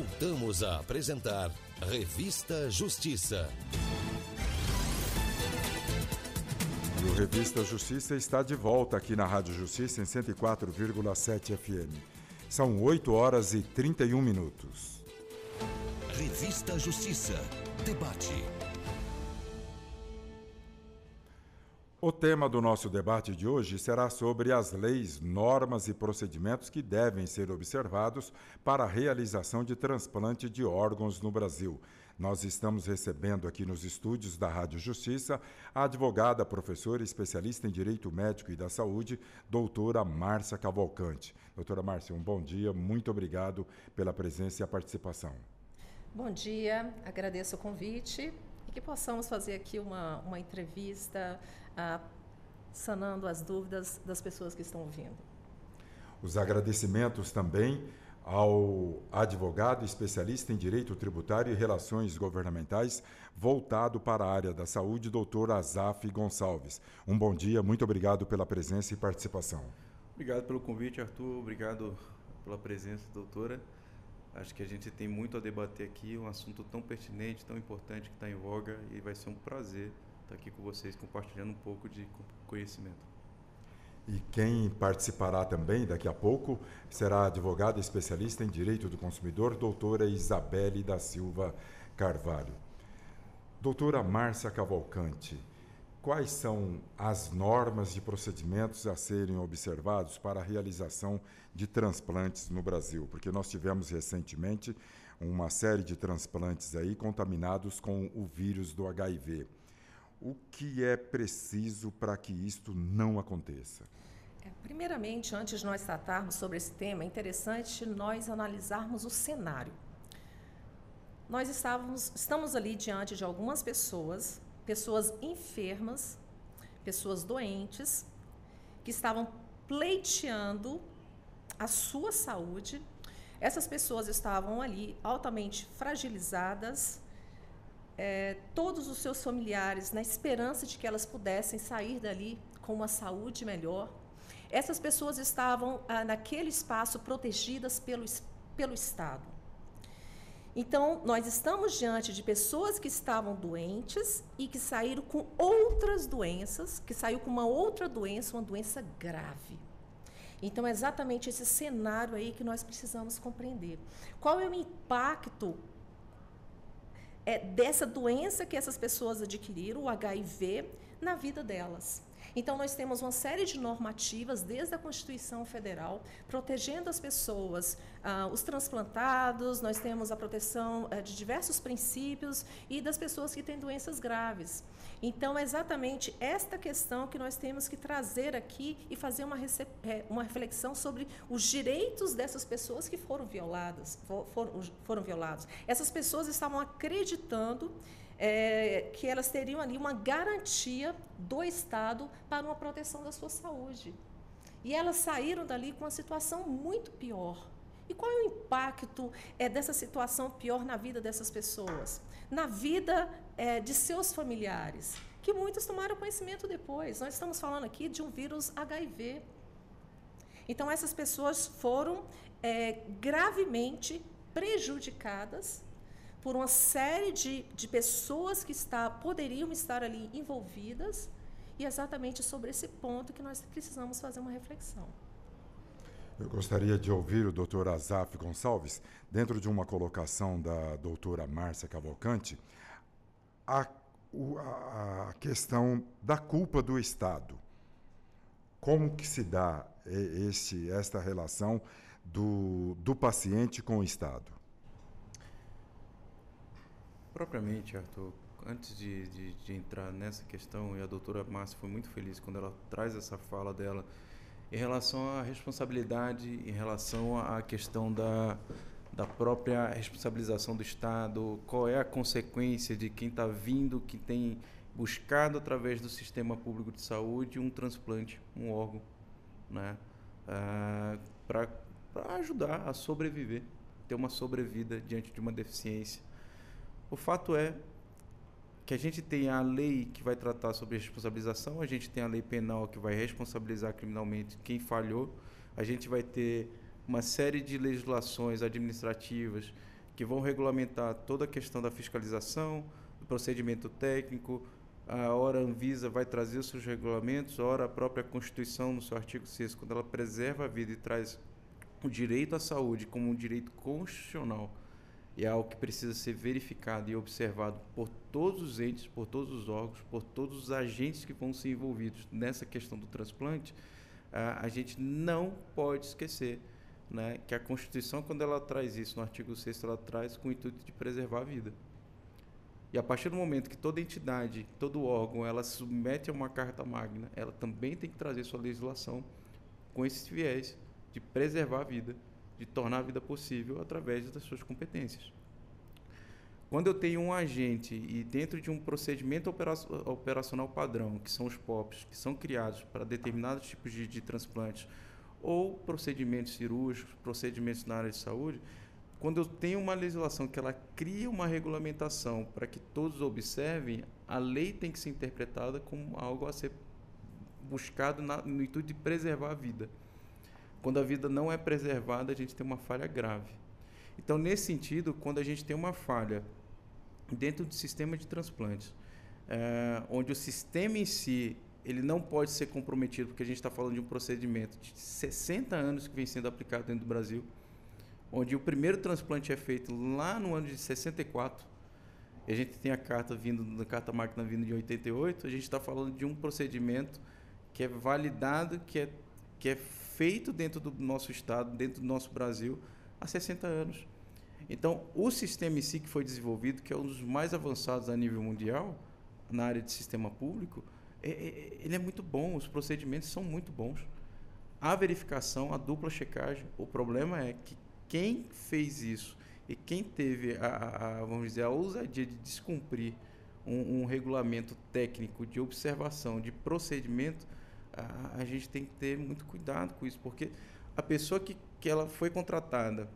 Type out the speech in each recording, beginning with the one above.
Voltamos a apresentar Revista Justiça. E o Revista Justiça está de volta aqui na Rádio Justiça em 104,7 FM. São 8 horas e 31 minutos. Revista Justiça. Debate. O tema do nosso debate de hoje será sobre as leis, normas e procedimentos que devem ser observados para a realização de transplante de órgãos no Brasil. Nós estamos recebendo aqui nos estúdios da Rádio Justiça a advogada, professora e especialista em Direito Médico e da Saúde, doutora Márcia Cavalcante. Doutora Márcia, um bom dia, muito obrigado pela presença e a participação. Bom dia, agradeço o convite. E que possamos fazer aqui uma entrevista, sanando as dúvidas das pessoas que estão ouvindo. Os agradecimentos também ao advogado especialista em Direito Tributário e Relações Governamentais, voltado para a área da saúde, doutor Azaf Gonçalves. Um bom dia, muito obrigado pela presença e participação. Obrigado pelo convite, Arthur. Obrigado pela presença, doutora. Acho que a gente tem muito a debater aqui, um assunto tão pertinente, tão importante que está em voga, e vai ser um prazer estar aqui com vocês, compartilhando um pouco de conhecimento. E quem participará também daqui a pouco será a advogada especialista em Direito do Consumidor, doutora Isabelle da Silva Carvalho. Doutora Márcia Cavalcante, quais são as normas e procedimentos a serem observados para a realização de transplantes no Brasil? Porque nós tivemos recentemente uma série de transplantes aí contaminados com o vírus do HIV. O que é preciso para que isto não aconteça? Primeiramente, antes de nós tratarmos sobre esse tema, é interessante nós analisarmos o cenário. Nós estamos ali diante de algumas pessoas enfermas, pessoas doentes, que estavam pleiteando a sua saúde. Essas pessoas estavam ali altamente fragilizadas, todos os seus familiares na esperança de que elas pudessem sair dali com uma saúde melhor. Essas pessoas estavam naquele espaço protegidas pelo Estado. Então, nós estamos diante de pessoas que estavam doentes e que saíram com outras doenças, que saiu com uma outra doença, uma doença grave. Então, é exatamente esse cenário aí que nós precisamos compreender. Qual é o impacto dessa doença que essas pessoas adquiriram, o HIV, na vida delas? Então, nós temos uma série de normativas, desde a Constituição Federal, protegendo as pessoas, os transplantados, nós temos a proteção de diversos princípios e das pessoas que têm doenças graves. Então, é exatamente esta questão que nós temos que trazer aqui e fazer uma reflexão sobre os direitos dessas pessoas que foram violadas, foram violados. Essas pessoas estavam acreditando que elas teriam ali uma garantia do Estado para uma proteção da sua saúde. E elas saíram dali com uma situação muito pior. E qual é o impacto dessa situação pior na vida dessas pessoas? Na vida de seus familiares, que muitos tomaram conhecimento depois. Nós estamos falando aqui de um vírus HIV. Então, essas pessoas foram gravemente prejudicadas por uma série de pessoas que poderiam estar ali envolvidas, e exatamente sobre esse ponto que nós precisamos fazer uma reflexão. Eu gostaria de ouvir o doutor Azaf Gonçalves, dentro de uma colocação da doutora Márcia Cavalcante, a questão da culpa do Estado. Como que se dá esta relação do paciente com o Estado? Propriamente, Arthur, antes de entrar nessa questão, e a doutora Márcia foi muito feliz quando ela traz essa fala dela, em relação à responsabilidade, em relação à questão da própria responsabilização do Estado, qual é a consequência de quem está vindo, que tem buscado através do sistema público de saúde um transplante, um órgão, né, para ajudar a sobreviver, ter uma sobrevida diante de uma deficiência. O fato é que a gente tem a lei que vai tratar sobre responsabilização, a gente tem a lei penal que vai responsabilizar criminalmente quem falhou, a gente vai ter uma série de legislações administrativas que vão regulamentar toda a questão da fiscalização, do procedimento técnico. A hora a Anvisa vai trazer os seus regulamentos, a hora a própria Constituição, no seu artigo 6º, quando ela preserva a vida e traz o direito à saúde como um direito constitucional, e é algo que precisa ser verificado e observado por todos os entes, por todos os órgãos, por todos os agentes que vão ser envolvidos nessa questão do transplante. A gente não pode esquecer, né, que a Constituição, quando ela traz isso, no artigo 6º, ela traz com o intuito de preservar a vida. E a partir do momento que toda entidade, todo órgão, ela se submete a uma carta magna, ela também tem que trazer sua legislação com esses viés de preservar a vida, de tornar a vida possível através das suas competências. Quando eu tenho um agente e dentro de um procedimento operacional padrão, que são os POPs, que são criados para determinados tipos de transplantes, ou procedimentos cirúrgicos, procedimentos na área de saúde, quando eu tenho uma legislação que ela cria uma regulamentação para que todos observem, a lei tem que ser interpretada como algo a ser buscado no intuito de preservar a vida. Quando a vida não é preservada, a gente tem uma falha grave. Então, nesse sentido, quando a gente tem uma falha dentro do sistema de transplantes, onde o sistema em si ele não pode ser comprometido, porque a gente está falando de um procedimento de 60 anos que vem sendo aplicado dentro do Brasil, onde o primeiro transplante é feito lá no ano de 64, e a gente tem a carta magna vindo de 88, a gente está falando de um procedimento que é validado, que é feito dentro do nosso estado, dentro do nosso Brasil, há 60 anos. Então, o sistema em si que foi desenvolvido, que é um dos mais avançados a nível mundial, na área de sistema público, ele é muito bom, os procedimentos são muito bons. A verificação, a dupla checagem, o problema é que quem fez isso e quem teve vamos dizer, a ousadia de descumprir um regulamento técnico de observação, de procedimento, a gente tem que ter muito cuidado com isso, porque a pessoa que ela foi contratada,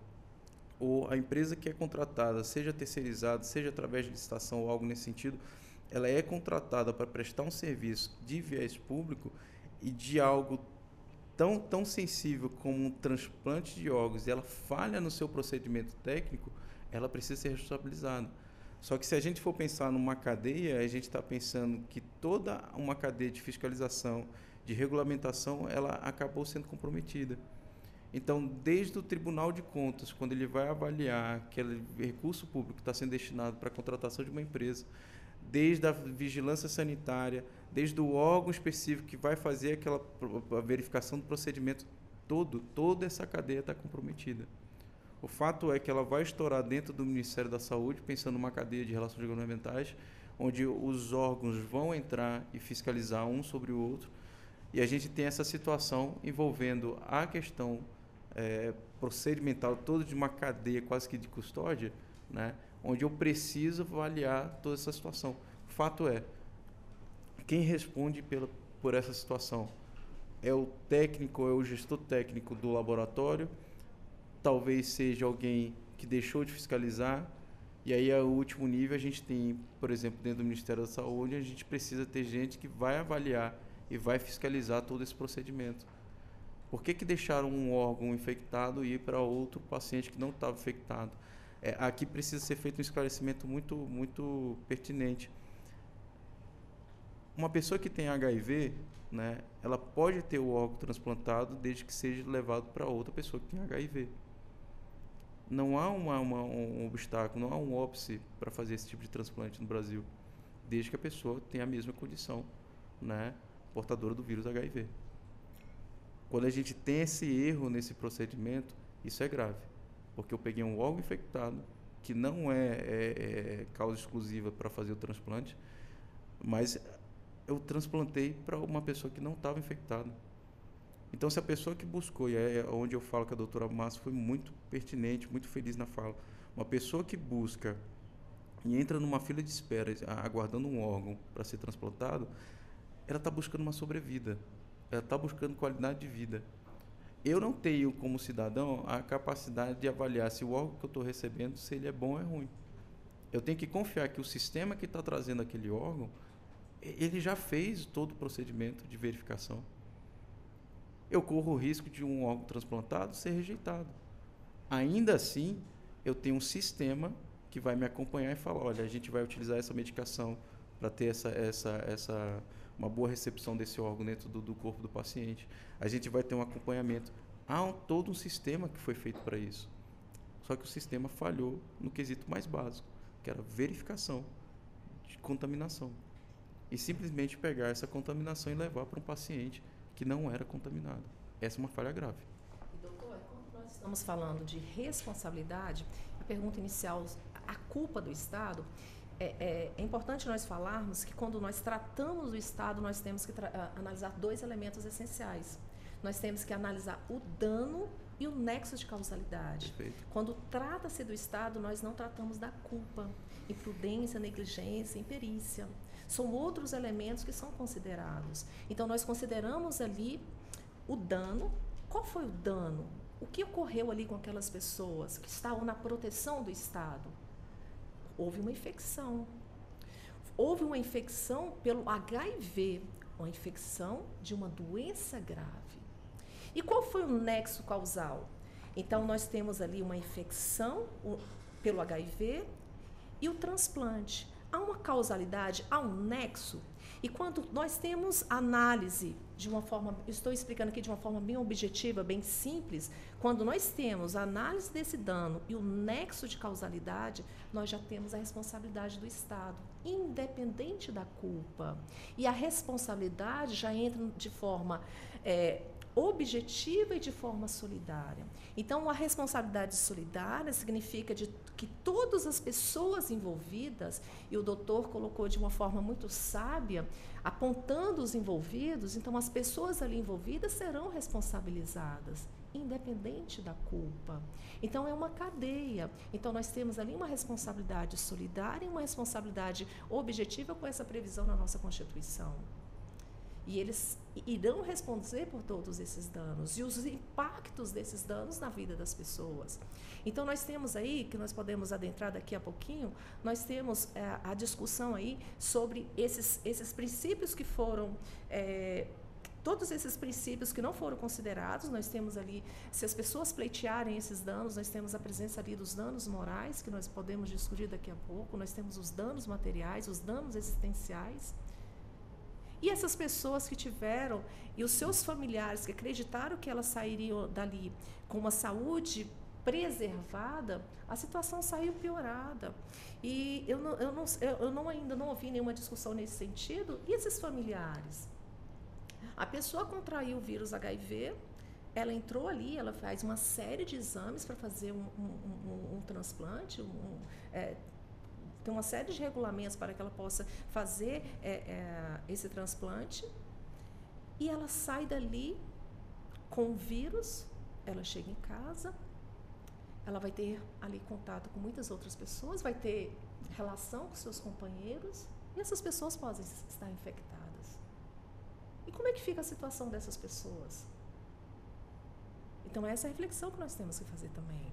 ou a empresa que é contratada, seja terceirizada, seja através de licitação ou algo nesse sentido, ela é contratada para prestar um serviço de viés público e de algo tão sensível como um transplante de órgãos, e ela falha no seu procedimento técnico, ela precisa ser responsabilizada. Só que se a gente for pensar numa cadeia, a gente está pensando que toda uma cadeia de fiscalização, de regulamentação, ela acabou sendo comprometida. Então, desde o Tribunal de Contas, quando ele vai avaliar aquele recurso público que está sendo destinado para a contratação de uma empresa, desde a vigilância sanitária, desde o órgão específico que vai fazer a verificação do procedimento, toda essa cadeia está comprometida. O fato é que ela vai estourar dentro do Ministério da Saúde, pensando numa cadeia de relações governamentais, onde os órgãos vão entrar e fiscalizar um sobre o outro, e a gente tem essa situação envolvendo a questão procedimental toda de uma cadeia quase que de custódia, né, onde eu preciso avaliar toda essa situação. O fato é, quem responde por essa situação é o técnico, é o gestor técnico do laboratório, talvez seja alguém que deixou de fiscalizar, e aí, ao último nível, a gente tem, por exemplo, dentro do Ministério da Saúde, a gente precisa ter gente que vai avaliar e vai fiscalizar todo esse procedimento. Por que deixaram um órgão infectado e ir para outro paciente que não estava infectado? Aqui precisa ser feito um esclarecimento muito, muito pertinente. Uma pessoa que tem HIV, né, ela pode ter o órgão transplantado desde que seja levado para outra pessoa que tem HIV. Não há um obstáculo, não há um óbice para fazer esse tipo de transplante no Brasil, desde que a pessoa tenha a mesma condição, né, portadora do vírus HIV. Quando a gente tem esse erro nesse procedimento, isso é grave, porque eu peguei um órgão infectado, que não é causa exclusiva para fazer o transplante, mas eu transplantei para uma pessoa que não estava infectada. Então, se a pessoa que buscou, e é onde eu falo que a doutora Márcia foi muito pertinente, muito feliz na fala, uma pessoa que busca e entra numa fila de espera, aguardando um órgão para ser transplantado, ela está buscando uma sobrevida, ela está buscando qualidade de vida. Eu não tenho, como cidadão, a capacidade de avaliar se o órgão que eu estou recebendo, se ele é bom ou é ruim. Eu tenho que confiar que o sistema que está trazendo aquele órgão, ele já fez todo o procedimento de verificação. Eu corro o risco de um órgão transplantado ser rejeitado. Ainda assim, eu tenho um sistema que vai me acompanhar e falar, olha, a gente vai utilizar essa medicação para ter uma boa recepção desse órgão dentro do corpo do paciente. A gente vai ter um acompanhamento. Há todo um sistema que foi feito para isso. Só que o sistema falhou no quesito mais básico, que era verificação de contaminação. E simplesmente pegar essa contaminação e levar para um paciente que não era contaminado. Essa é uma falha grave. Doutor, quando nós estamos falando de responsabilidade, a pergunta inicial, a culpa do Estado, é importante nós falarmos que quando nós tratamos do Estado, nós temos que analisar 2 elementos essenciais. Nós temos que analisar o dano e o nexo de causalidade. Perfeito. Quando trata-se do Estado, nós não tratamos da culpa, imprudência, negligência, imperícia. São outros elementos que são considerados. Então, nós consideramos ali o dano. Qual foi o dano? O que ocorreu ali com aquelas pessoas que estavam na proteção do Estado? Houve uma infecção. Houve uma infecção pelo HIV, uma infecção de uma doença grave. E qual foi o nexo causal? Então, nós temos ali uma infecção pelo HIV e o transplante. Há uma causalidade, há um nexo. E quando nós temos análise de uma forma, estou explicando aqui de uma forma bem objetiva, bem simples, quando nós temos a análise desse dano e o nexo de causalidade, nós já temos a responsabilidade do Estado, independente da culpa. E a responsabilidade já entra de forma objetiva e de forma solidária. Então, a responsabilidade solidária significa que todas as pessoas envolvidas, e o doutor colocou de uma forma muito sábia, apontando os envolvidos, então as pessoas ali envolvidas serão responsabilizadas, independente da culpa. Então, é uma cadeia. Então, nós temos ali uma responsabilidade solidária e uma responsabilidade objetiva com essa previsão na nossa Constituição. E eles irão responder por todos esses danos e os impactos desses danos na vida das pessoas. Então, nós temos aí, que nós podemos adentrar daqui a pouquinho, nós temos a discussão aí sobre esses princípios que foram... todos esses princípios que não foram considerados, nós temos ali, se as pessoas pleitearem esses danos, nós temos a presença ali dos danos morais, que nós podemos discutir daqui a pouco, nós temos os danos materiais, os danos existenciais. E essas pessoas que tiveram, e os seus familiares que acreditaram que elas sairiam dali com uma saúde preservada, a situação saiu piorada. E eu ainda não ouvi nenhuma discussão nesse sentido. E esses familiares? A pessoa contraiu o vírus HIV, ela entrou ali, ela faz uma série de exames para fazer um transplante, tem uma série de regulamentos para que ela possa fazer esse transplante, e ela sai dali com o vírus, ela chega em casa, ela vai ter ali contato com muitas outras pessoas, vai ter relação com seus companheiros, e essas pessoas podem estar infectadas. E como é que fica a situação dessas pessoas? Então, essa é a reflexão que nós temos que fazer também.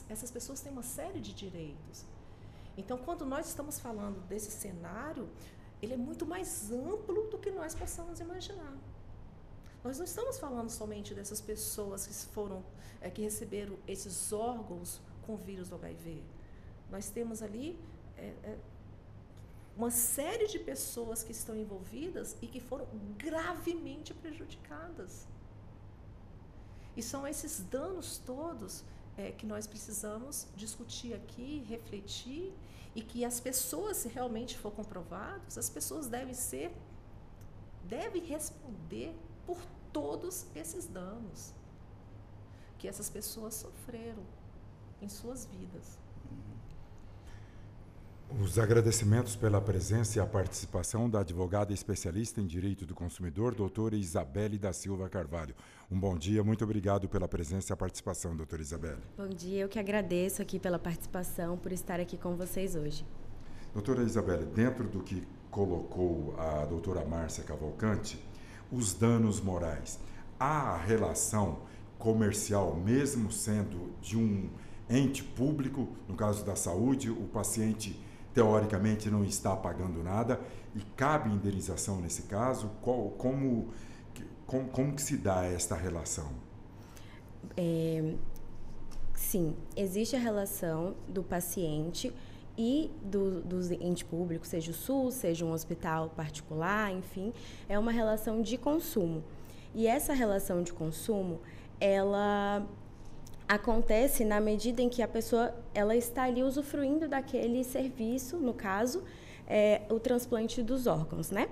Essas pessoas têm uma série de direitos. Então, quando nós estamos falando desse cenário, ele é muito mais amplo do que nós possamos imaginar. Nós não estamos falando somente dessas pessoas que receberam esses órgãos com vírus do HIV. Nós temos ali uma série de pessoas que estão envolvidas e que foram gravemente prejudicadas. E são esses danos todos que nós precisamos discutir aqui, refletir, e que as pessoas, se realmente for comprovado, as pessoas devem responder por todos esses danos que essas pessoas sofreram em suas vidas. Os agradecimentos pela presença e a participação da advogada especialista em Direito do Consumidor, doutora Isabelle da Silva Carvalho. Um bom dia, muito obrigado pela presença e a participação, doutora Isabelle. Bom dia, eu que agradeço aqui pela participação, por estar aqui com vocês hoje. Doutora Isabelle, dentro do que colocou a doutora Márcia Cavalcante, os danos morais, há a relação comercial, mesmo sendo de um ente público, no caso da saúde, o paciente teoricamente não está pagando nada e cabe indenização nesse caso? Como que se dá esta relação? Sim, existe a relação do paciente e dos entes públicos, seja o SUS, seja um hospital particular, enfim, é uma relação de consumo. E essa relação de consumo, ela acontece na medida em que a pessoa ela está ali usufruindo daquele serviço, no caso, o transplante dos órgãos, né?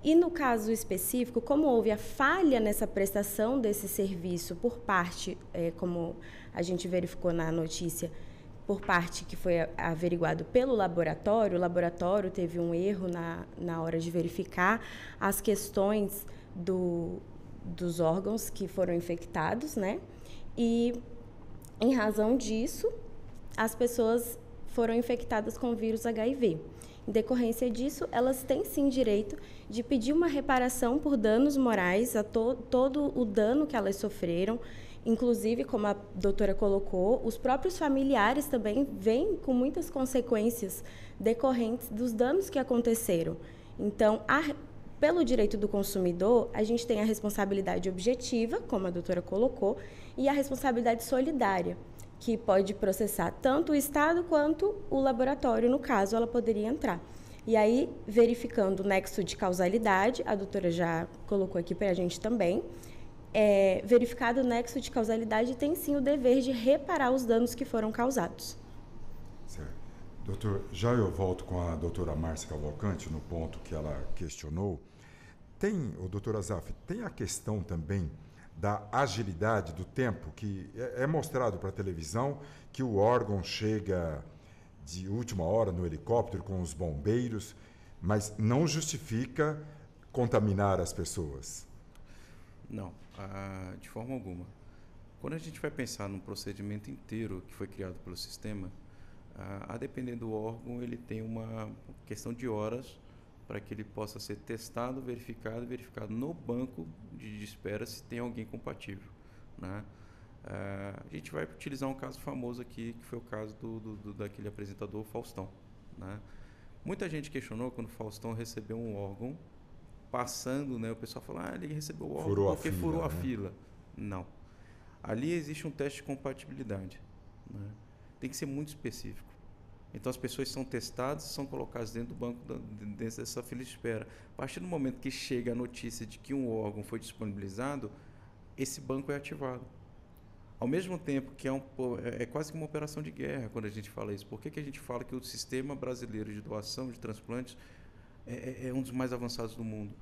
E no caso específico, como houve a falha nessa prestação desse serviço por parte, como a gente verificou na notícia, por parte que foi averiguado pelo laboratório, o laboratório teve um erro na hora de verificar as questões dos órgãos que foram infectados, né? E, em razão disso, as pessoas foram infectadas com o vírus HIV. Em decorrência disso, elas têm sim direito de pedir uma reparação por danos morais a todo o dano que elas sofreram. Inclusive, como a doutora colocou, os próprios familiares também vêm com muitas consequências decorrentes dos danos que aconteceram. Então, pelo direito do consumidor, a gente tem a responsabilidade objetiva, como a doutora colocou, e a responsabilidade solidária, que pode processar tanto o Estado quanto o laboratório, no caso, ela poderia entrar. E aí, verificando o nexo de causalidade, a doutora já colocou aqui para a gente também, verificado o nexo de causalidade, tem sim o dever de reparar os danos que foram causados. Certo. Doutor, já eu volto com a doutora Márcia Cavalcante no ponto que ela questionou. O doutor Azaf, tem a questão também da agilidade do tempo, que é mostrado para a televisão que o órgão chega de última hora no helicóptero com os bombeiros, mas não justifica contaminar as pessoas. Não, de forma alguma. Quando a gente vai pensar num procedimento inteiro que foi criado pelo sistema, a depender do órgão, ele tem uma questão de horas para que ele possa ser testado, verificado no banco de espera se tem alguém compatível, né? A gente vai utilizar um caso famoso aqui, que foi o caso daquele apresentador Faustão, né? Muita gente questionou quando o Faustão recebeu um órgão, passando, né, o pessoal falou, ele recebeu o órgão porque furou a fila. Não. Ali existe um teste de compatibilidade, né? Tem que ser muito específico. Então, as pessoas são testadas e são colocadas dentro do banco, dentro dessa fila de espera. A partir do momento que chega a notícia de que um órgão foi disponibilizado, esse banco é ativado. Ao mesmo tempo que é quase que uma operação de guerra quando a gente fala isso. Por que a gente fala que o sistema brasileiro de doação de transplantes é um dos mais avançados do mundo?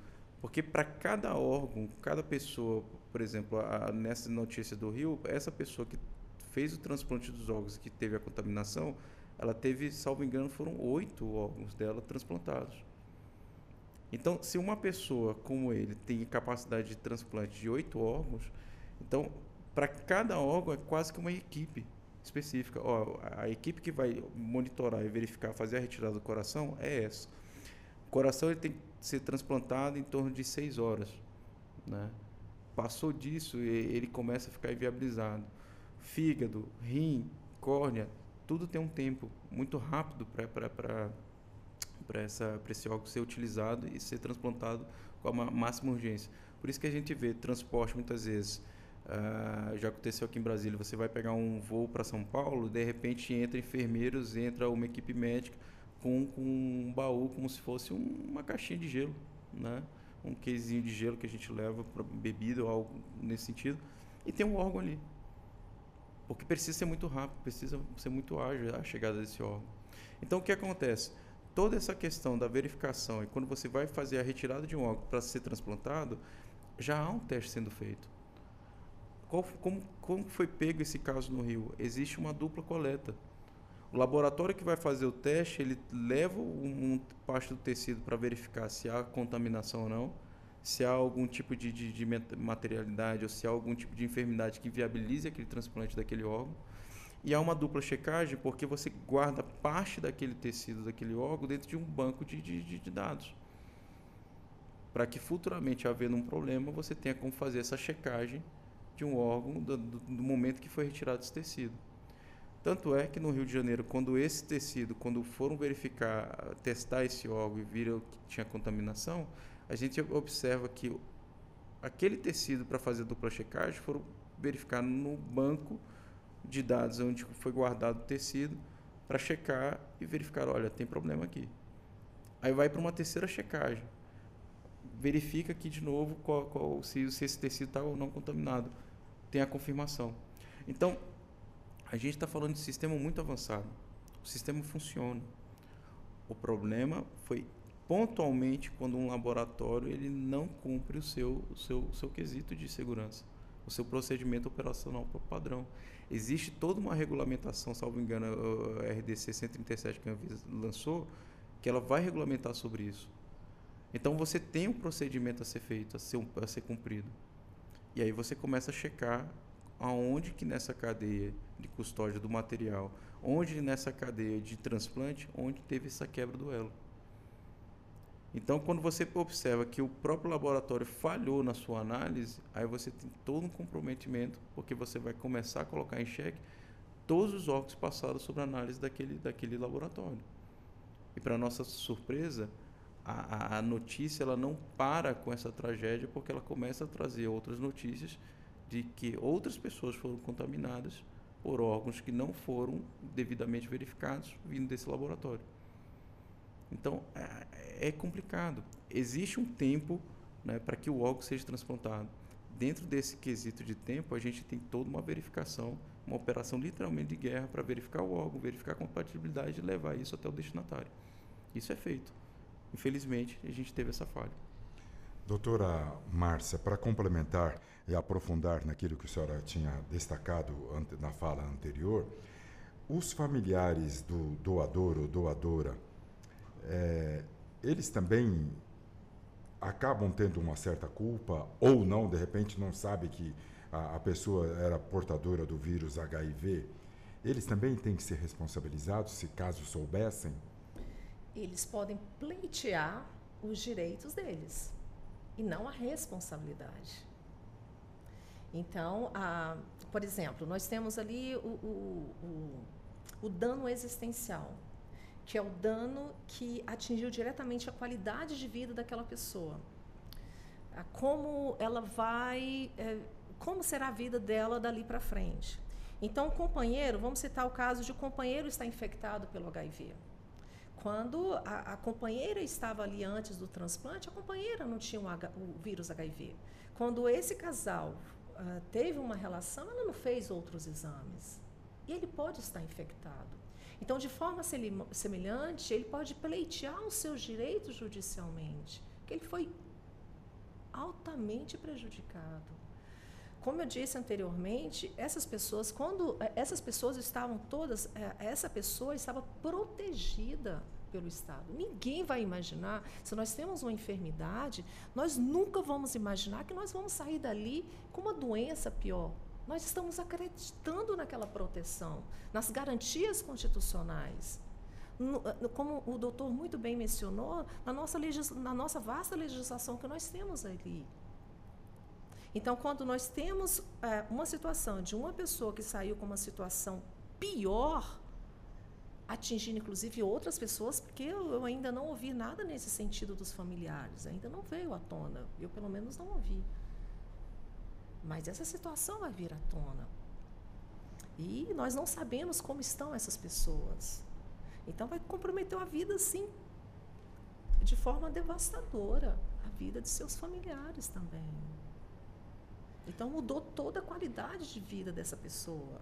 Porque para cada órgão, cada pessoa, por exemplo, nessa notícia do Rio, essa pessoa que fez o transplante dos órgãos e que teve a contaminação, ela teve, salvo engano, foram 8 órgãos dela transplantados. Então, se uma pessoa como ele tem capacidade de transplante de 8 órgãos, então, para cada órgão é quase que uma equipe específica. A equipe que vai monitorar e verificar, fazer a retirada do coração é essa. O coração ele tem que ser transplantado em torno de 6 horas, né? Passou disso, ele começa a ficar inviabilizado. Fígado, rim, córnea, tudo tem um tempo muito rápido para esse órgão ser utilizado e ser transplantado com a máxima urgência. Por isso que a gente vê transporte muitas vezes. Já aconteceu aqui em Brasília, você vai pegar um voo para São Paulo, de repente entra enfermeiros, entra uma equipe médica com um baú como se fosse uma caixinha de gelo, né? Um casezinho de gelo que a gente leva para bebida ou algo nesse sentido, e tem um órgão ali. Porque precisa ser muito rápido, precisa ser muito ágil a chegada desse órgão. Então, o que acontece? Toda essa questão da verificação e quando você vai fazer a retirada de um órgão para ser transplantado, já há um teste sendo feito. Como foi pego esse caso no Rio? Existe uma dupla coleta. O laboratório que vai fazer o teste, ele leva parte do tecido para verificar se há contaminação ou não, se há algum tipo de materialidade ou se há algum tipo de enfermidade que viabilize aquele transplante daquele órgão. E há uma dupla checagem porque você guarda parte daquele tecido, daquele órgão, dentro de um banco de dados. Para que futuramente, havendo um problema, você tenha como fazer essa checagem de um órgão do momento que foi retirado esse tecido. Tanto é que no Rio de Janeiro, quando foram verificar, testar esse órgão e viram que tinha contaminação, a gente observa que aquele tecido para fazer a dupla checagem foram verificar no banco de dados onde foi guardado o tecido para checar e verificar, olha, tem problema aqui. Aí vai para uma terceira checagem. Verifica aqui de novo se esse tecido está ou não contaminado. Tem a confirmação. Então, a gente está falando de sistema muito avançado. O sistema funciona. O problema foi pontualmente quando um laboratório ele não cumpre o seu quesito de segurança, o seu procedimento operacional padrão. Existe toda uma regulamentação, salvo engano, o RDC 137 que a Anvisa lançou, que ela vai regulamentar sobre isso. Então você tem um procedimento a ser feito, a ser cumprido. E aí você começa a checar aonde que nessa cadeia de custódia do material, onde nessa cadeia de transplante, onde teve essa quebra do elo. Então, quando você observa que o próprio laboratório falhou na sua análise, aí você tem todo um comprometimento, porque você vai começar a colocar em xeque todos os órgãos passados sobre a análise daquele laboratório. E, para nossa surpresa, a notícia ela não para com essa tragédia, porque ela começa a trazer outras notícias de que outras pessoas foram contaminadas por órgãos que não foram devidamente verificados vindo desse laboratório. Então, é complicado. Existe um tempo, né, para que o órgão seja transplantado. Dentro desse quesito de tempo, a gente tem toda uma verificação, uma operação literalmente de guerra para verificar o órgão, verificar a compatibilidade e levar isso até o destinatário. Isso é feito. Infelizmente, a gente teve essa falha. Doutora Márcia, para complementar e aprofundar naquilo que a senhora tinha destacado na fala anterior, os familiares do doador ou doadora, eles também acabam tendo uma certa culpa ou não, de repente não sabe que a pessoa era portadora do vírus HIV, eles também têm que ser responsabilizados, se caso soubessem? Eles podem pleitear os direitos deles e não a responsabilidade. Então, por exemplo, nós temos ali o dano existencial, que é o dano que atingiu diretamente a qualidade de vida daquela pessoa. Como ela vai, como será a vida dela dali para frente. Então, o companheiro, vamos citar o caso de o companheiro estar infectado pelo HIV. Quando a companheira estava ali antes do transplante, a companheira não tinha o vírus HIV. Quando esse casal teve uma relação, ela não fez outros exames. E ele pode estar infectado. Então, de forma semelhante, ele pode pleitear os seus direitos judicialmente, que ele foi altamente prejudicado. Como eu disse anteriormente, essas pessoas estavam todas, essa pessoa estava protegida pelo Estado. Ninguém vai imaginar, se nós temos uma enfermidade, nós nunca vamos imaginar que nós vamos sair dali com uma doença pior. Nós estamos acreditando naquela proteção, nas garantias constitucionais. Como o doutor muito bem mencionou, na nossa vasta legislação que nós temos ali. Então, quando nós temos uma situação de uma pessoa que saiu com uma situação pior, atingindo inclusive outras pessoas, porque eu ainda não ouvi nada nesse sentido dos familiares, ainda não veio à tona, eu pelo menos não ouvi. Mas essa situação vai vir à tona. E nós não sabemos como estão essas pessoas. Então vai comprometer a vida, sim, de forma devastadora, a vida de seus familiares também. Então mudou toda a qualidade de vida dessa pessoa.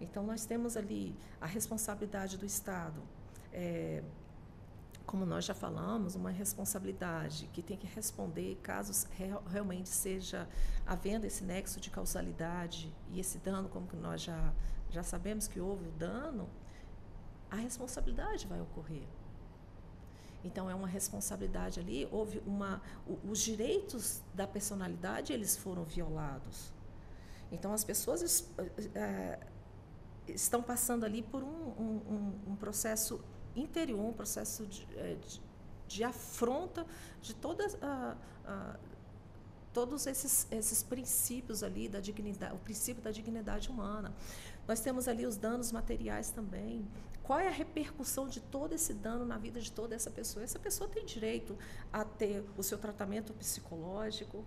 Então nós temos ali a responsabilidade do Estado. Como nós já falamos, uma responsabilidade que tem que responder caso realmente seja havendo esse nexo de causalidade e esse dano, como que nós já sabemos que houve o dano, a responsabilidade vai ocorrer. Então, é uma responsabilidade ali, houve os direitos da personalidade, eles foram violados. Então, as pessoas estão passando ali por um processo interior, um processo de afronta de todos esses princípios ali da dignidade, o princípio da dignidade humana. Nós temos ali os danos materiais também. Qual é a repercussão de todo esse dano na vida de toda essa pessoa? Essa pessoa tem direito a ter o seu tratamento psicológico?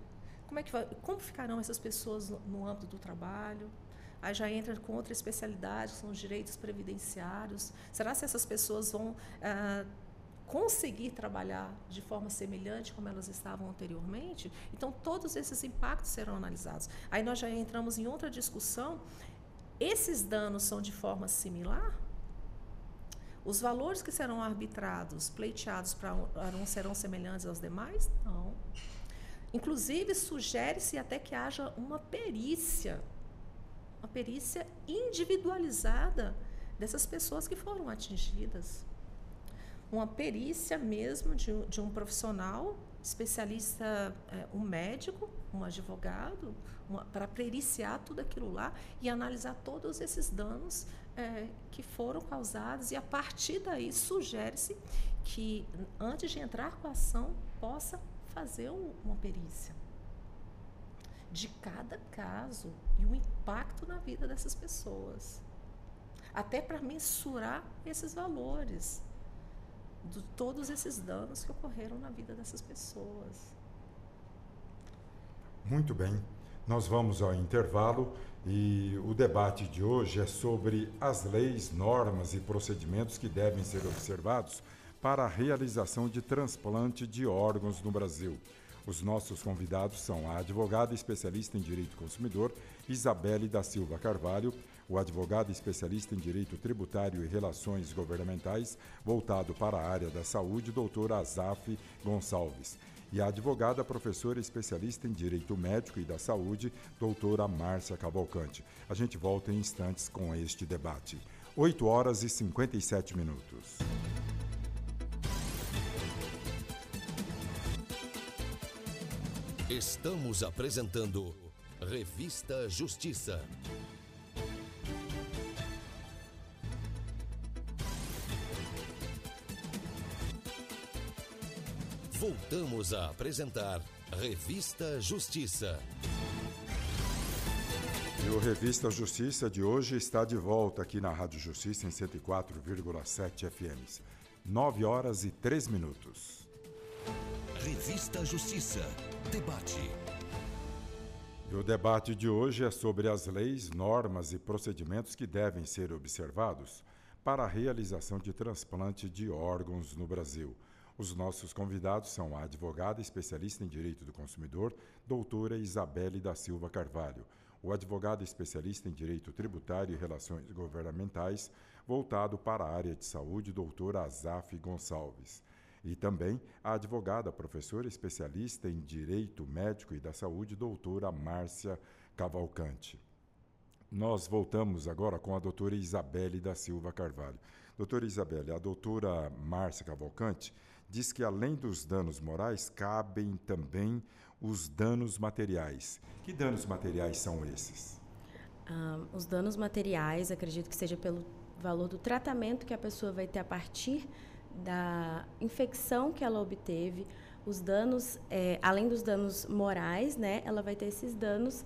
Como ficarão essas pessoas no âmbito do trabalho? Aí já entra com outra especialidade, que são os direitos previdenciários. Será que essas pessoas vão conseguir trabalhar de forma semelhante como elas estavam anteriormente? Então, todos esses impactos serão analisados. Aí nós já entramos em outra discussão. Esses danos são de forma similar? Os valores que serão arbitrados, pleiteados para um serão semelhantes aos demais? Não. Inclusive, sugere-se até que haja uma perícia individualizada dessas pessoas que foram atingidas. Uma perícia mesmo de um profissional, especialista, um médico, um advogado, para periciar tudo aquilo lá e analisar todos esses danos que foram causados, e a partir daí sugere-se que, antes de entrar com a ação, possa fazer uma perícia de cada caso e o impacto na vida dessas pessoas, até para mensurar esses valores de todos esses danos que ocorreram na vida dessas pessoas. Muito bem, nós vamos ao intervalo e o debate de hoje é sobre as leis, normas e procedimentos que devem ser observados para a realização de transplante de órgãos no Brasil. Os nossos convidados são a advogada especialista em Direito do Consumidor, Isabelle da Silva Carvalho, o advogado especialista em Direito Tributário e Relações Governamentais, voltado para a área da saúde, doutora Azaf Gonçalves, e a advogada professora especialista em Direito Médico e da Saúde, doutora Márcia Cavalcante. A gente volta em instantes com este debate. 8h57. Estamos apresentando Revista Justiça. Voltamos a apresentar Revista Justiça. E o Revista Justiça de hoje está de volta aqui na Rádio Justiça em 104,7 FM. 9h03. Revista Justiça. Debate. E o debate de hoje é sobre as leis, normas e procedimentos que devem ser observados para a realização de transplante de órgãos no Brasil. Os nossos convidados são a advogada especialista em Direito do Consumidor, doutora Isabelle da Silva Carvalho, o advogado especialista em Direito Tributário e Relações Governamentais, voltado para a área de saúde, doutora Azaf Gonçalves, e também a advogada professora especialista em Direito Médico e da Saúde, doutora Márcia Cavalcante. Nós voltamos agora com a doutora Isabelle da Silva Carvalho. Doutora Isabelle, a doutora Márcia Cavalcante diz que, além dos danos morais, cabem também os danos materiais. Que danos materiais são esses? Os danos materiais, acredito que seja pelo valor do tratamento que a pessoa vai ter a partir da infecção que ela obteve. Os danos, além dos danos morais, né, ela vai ter esses danos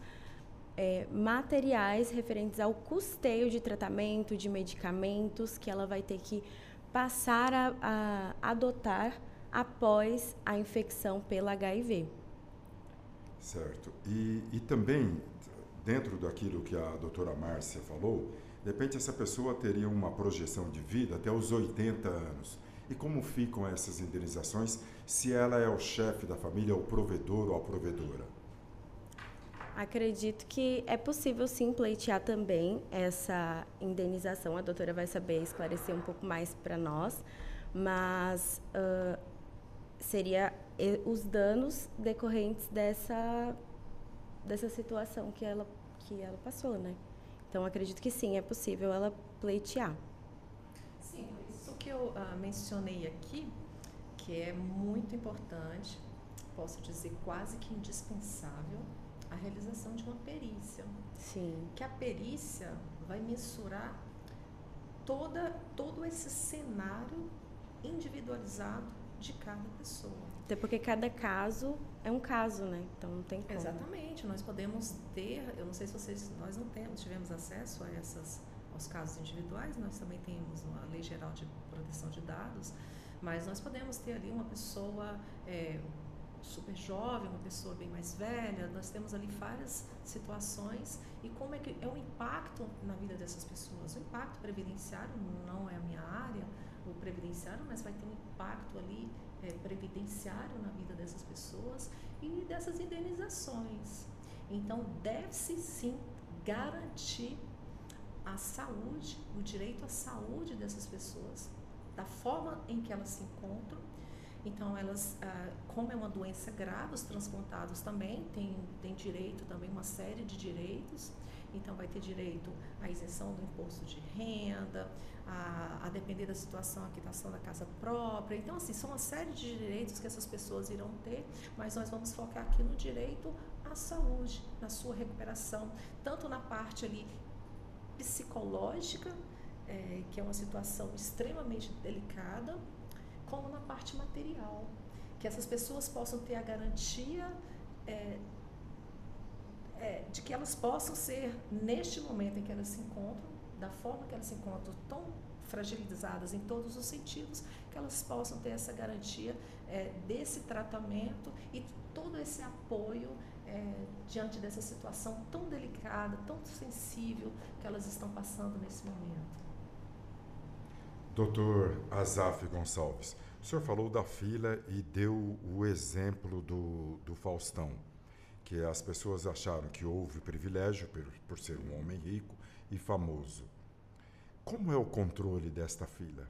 materiais referentes ao custeio de tratamento, de medicamentos que ela vai ter que passar a adotar após a infecção pela HIV. Certo. E também, dentro daquilo que a doutora Márcia falou, de repente essa pessoa teria uma projeção de vida até os 80 anos. E como ficam essas indenizações se ela é o chefe da família, o provedor ou a provedora? Acredito que é possível sim pleitear também essa indenização. A doutora vai saber esclarecer um pouco mais para nós, mas seria os danos decorrentes dessa situação que ela passou, né? Então, acredito que sim, é possível ela pleitear. Sim, isso que eu mencionei aqui, que é muito importante, posso dizer quase que indispensável, a realização de uma perícia. Sim. Que a perícia vai mensurar todo esse cenário individualizado de cada pessoa. Até porque cada caso é um caso, né? Então não tem como. Exatamente. Nós podemos ter, eu não sei se nós não tivemos acesso aos casos individuais, nós também temos uma Lei Geral de Proteção de Dados, mas nós podemos ter ali uma pessoa super jovem, uma pessoa bem mais velha, nós temos ali várias situações e como é que é o impacto na vida dessas pessoas. O impacto previdenciário não é a minha área, o previdenciário, mas vai ter um impacto ali previdenciário na vida dessas pessoas e dessas indenizações. Então, deve-se sim garantir a saúde, o direito à saúde dessas pessoas, da forma em que elas se encontram. Então, elas, como é uma doença grave, os transplantados também têm direito, também uma série de direitos. Então, vai ter direito à isenção do imposto de renda, a depender da situação, a quitação da casa própria. Então, assim, são uma série de direitos que essas pessoas irão ter, mas nós vamos focar aqui no direito à saúde, na sua recuperação, tanto na parte ali psicológica, que é uma situação extremamente delicada, como na parte material, que essas pessoas possam ter a garantia de que elas possam ser, neste momento em que elas se encontram, da forma que elas se encontram, tão fragilizadas em todos os sentidos, que elas possam ter essa garantia desse tratamento e todo esse apoio diante dessa situação tão delicada, tão sensível que elas estão passando nesse momento. Doutor Azaf Gonçalves, o senhor falou da fila e deu o exemplo do Faustão, que as pessoas acharam que houve privilégio por ser um homem rico e famoso. Como é o controle desta fila?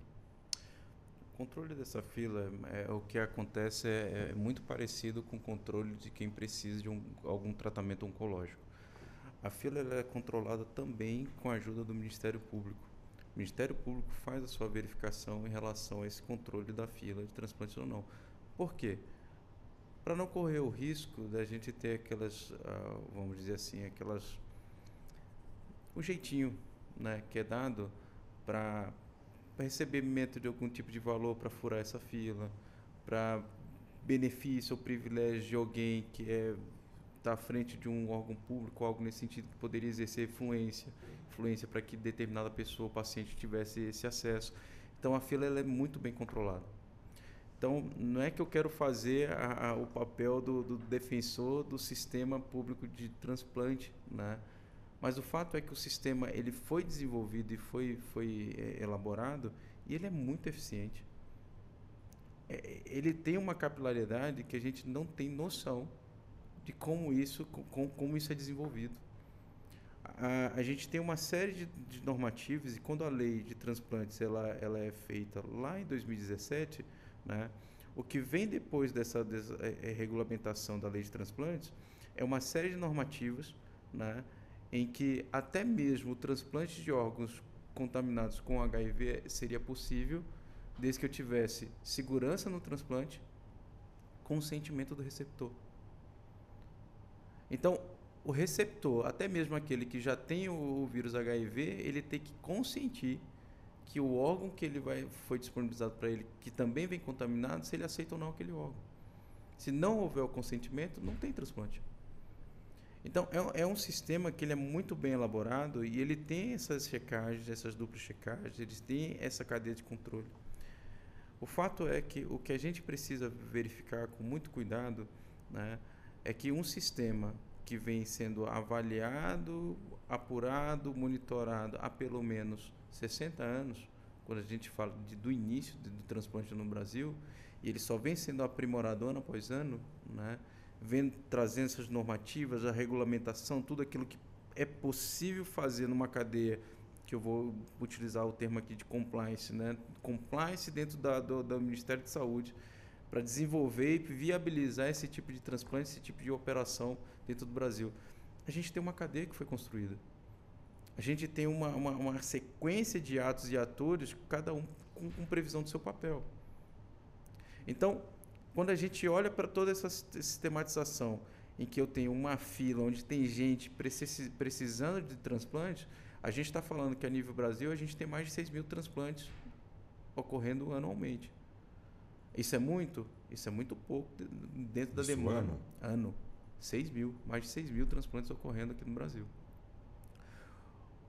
O controle dessa fila, o que acontece é muito parecido com o controle de quem precisa de algum tratamento oncológico. A fila ela é controlada também com a ajuda do Ministério Público. O Ministério Público faz a sua verificação em relação a esse controle da fila de transplante ou não. Por quê? Para não correr o risco da gente ter aquelas, vamos dizer assim, o jeitinho, né, que é dado para recebimento de algum tipo de valor para furar essa fila, para benefício ou privilégio de alguém que está à frente de um órgão público, algo nesse sentido que poderia exercer influência para que determinada pessoa, o paciente, tivesse esse acesso. Então, a fila ela é muito bem controlada. Então, não é que eu quero fazer o papel do defensor do sistema público de transplante, né? Mas o fato é que o sistema ele foi desenvolvido e foi elaborado e ele é muito eficiente. Ele tem uma capilaridade que a gente não tem noção de como isso é desenvolvido. A gente tem uma série de normativas e quando a lei de transplantes ela é feita lá em 2017, né, o que vem depois dessa regulamentação da lei de transplantes é uma série de normativas, né, em que até mesmo o transplante de órgãos contaminados com HIV seria possível desde que eu tivesse segurança no transplante, consentimento do receptor. Então, o receptor, até mesmo aquele que já tem o vírus HIV, ele tem que consentir que o órgão que foi disponibilizado para ele, que também vem contaminado, se ele aceita ou não aquele órgão. Se não houver o consentimento, não tem transplante. Então, é um sistema que ele é muito bem elaborado e ele tem essas checagens, essas duplas checagens, eles têm essa cadeia de controle. O fato é que o que a gente precisa verificar com muito cuidado, né, é que um sistema que vem sendo avaliado, apurado, monitorado há pelo menos 60 anos, quando a gente fala do início do transplante no Brasil, e ele só vem sendo aprimorado ano após ano, né, vem trazendo essas normativas, a regulamentação, tudo aquilo que é possível fazer numa cadeia, que eu vou utilizar o termo aqui de compliance, né, compliance dentro do Ministério de Saúde, para desenvolver e viabilizar esse tipo de transplante, esse tipo de operação dentro do Brasil. A gente tem uma cadeia que foi construída. A gente tem uma sequência de atos e atores, cada um com previsão do seu papel. Então, quando a gente olha para toda essa sistematização, em que eu tenho uma fila onde tem gente precisando de transplante, a gente está falando que a nível Brasil a gente tem mais de 6 mil transplantes ocorrendo anualmente. Isso é muito? Isso é muito pouco dentro da demanda. Ano. 6 mil. Mais de 6 mil transplantes ocorrendo aqui no Brasil.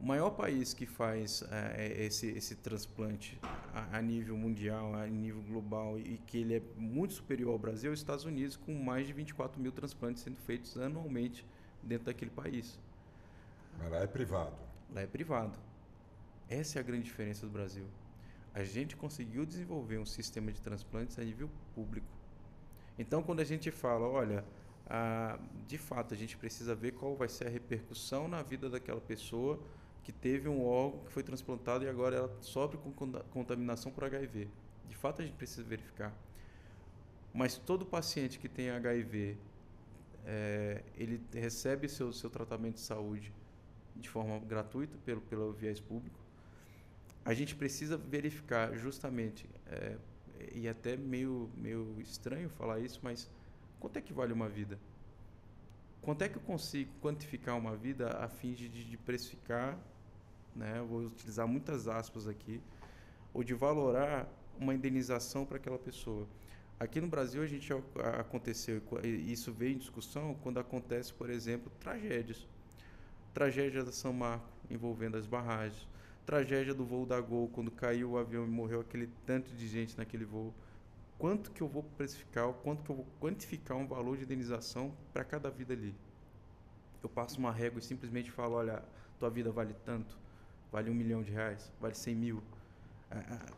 O maior país que faz esse transplante a nível mundial, a nível global, e que ele é muito superior ao Brasil, é os Estados Unidos, com mais de 24 mil transplantes sendo feitos anualmente dentro daquele país. Mas lá é privado. Lá é privado. Essa é a grande diferença do Brasil. A gente conseguiu desenvolver um sistema de transplantes a nível público. Então, quando a gente fala, olha, de fato, a gente precisa ver qual vai ser a repercussão na vida daquela pessoa que teve um órgão que foi transplantado e agora ela sofre com contaminação por HIV. De fato, a gente precisa verificar. Mas todo paciente que tem HIV, ele recebe seu tratamento de saúde de forma gratuita pelo viés público. A gente precisa verificar justamente, e até meio estranho falar isso, mas quanto é que vale uma vida? Quanto é que eu consigo quantificar uma vida a fim de precificar, né? Vou utilizar muitas aspas aqui, ou de valorar uma indenização para aquela pessoa. Aqui no Brasil aconteceu, isso veio em discussão quando acontece, por exemplo, tragédias. Tragédia da São Marco, envolvendo as barragens. Tragédia do voo da Gol, quando caiu o avião e morreu aquele tanto de gente naquele voo. Quanto que eu vou precificar, quanto que eu vou quantificar um valor de indenização para cada vida ali? Eu passo uma régua e simplesmente falo, olha, tua vida vale tanto, vale R$1 milhão, vale 100 mil.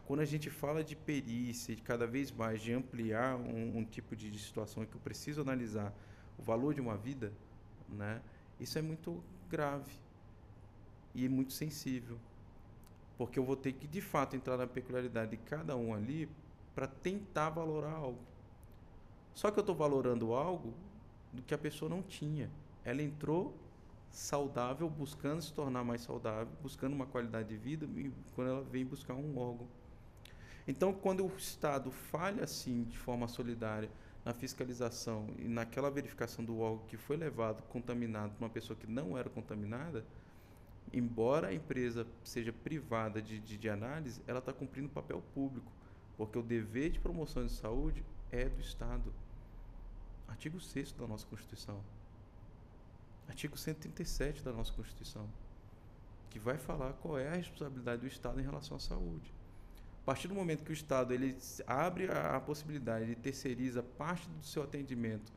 Quando a gente fala de perícia, de cada vez mais de ampliar um tipo de situação que eu preciso analisar o valor de uma vida, né? Isso é muito grave e muito sensível, porque eu vou ter que de fato entrar na peculiaridade de cada um ali para tentar valorar algo. Só que eu estou valorando algo do que a pessoa não tinha. Ela entrou saudável, buscando se tornar mais saudável, buscando uma qualidade de vida, e quando ela vem buscar um órgão. Então, quando o Estado falha assim, de forma solidária, na fiscalização e naquela verificação do órgão que foi levado contaminado por uma pessoa que não era contaminada, embora a empresa seja privada de análise, ela está cumprindo o papel público, porque o dever de promoção de saúde é do Estado. Artigo 6º da nossa Constituição. Artigo 137 da nossa Constituição, que vai falar qual é a responsabilidade do Estado em relação à saúde. A partir do momento que o Estado ele abre a possibilidade de terceiriza parte do seu atendimento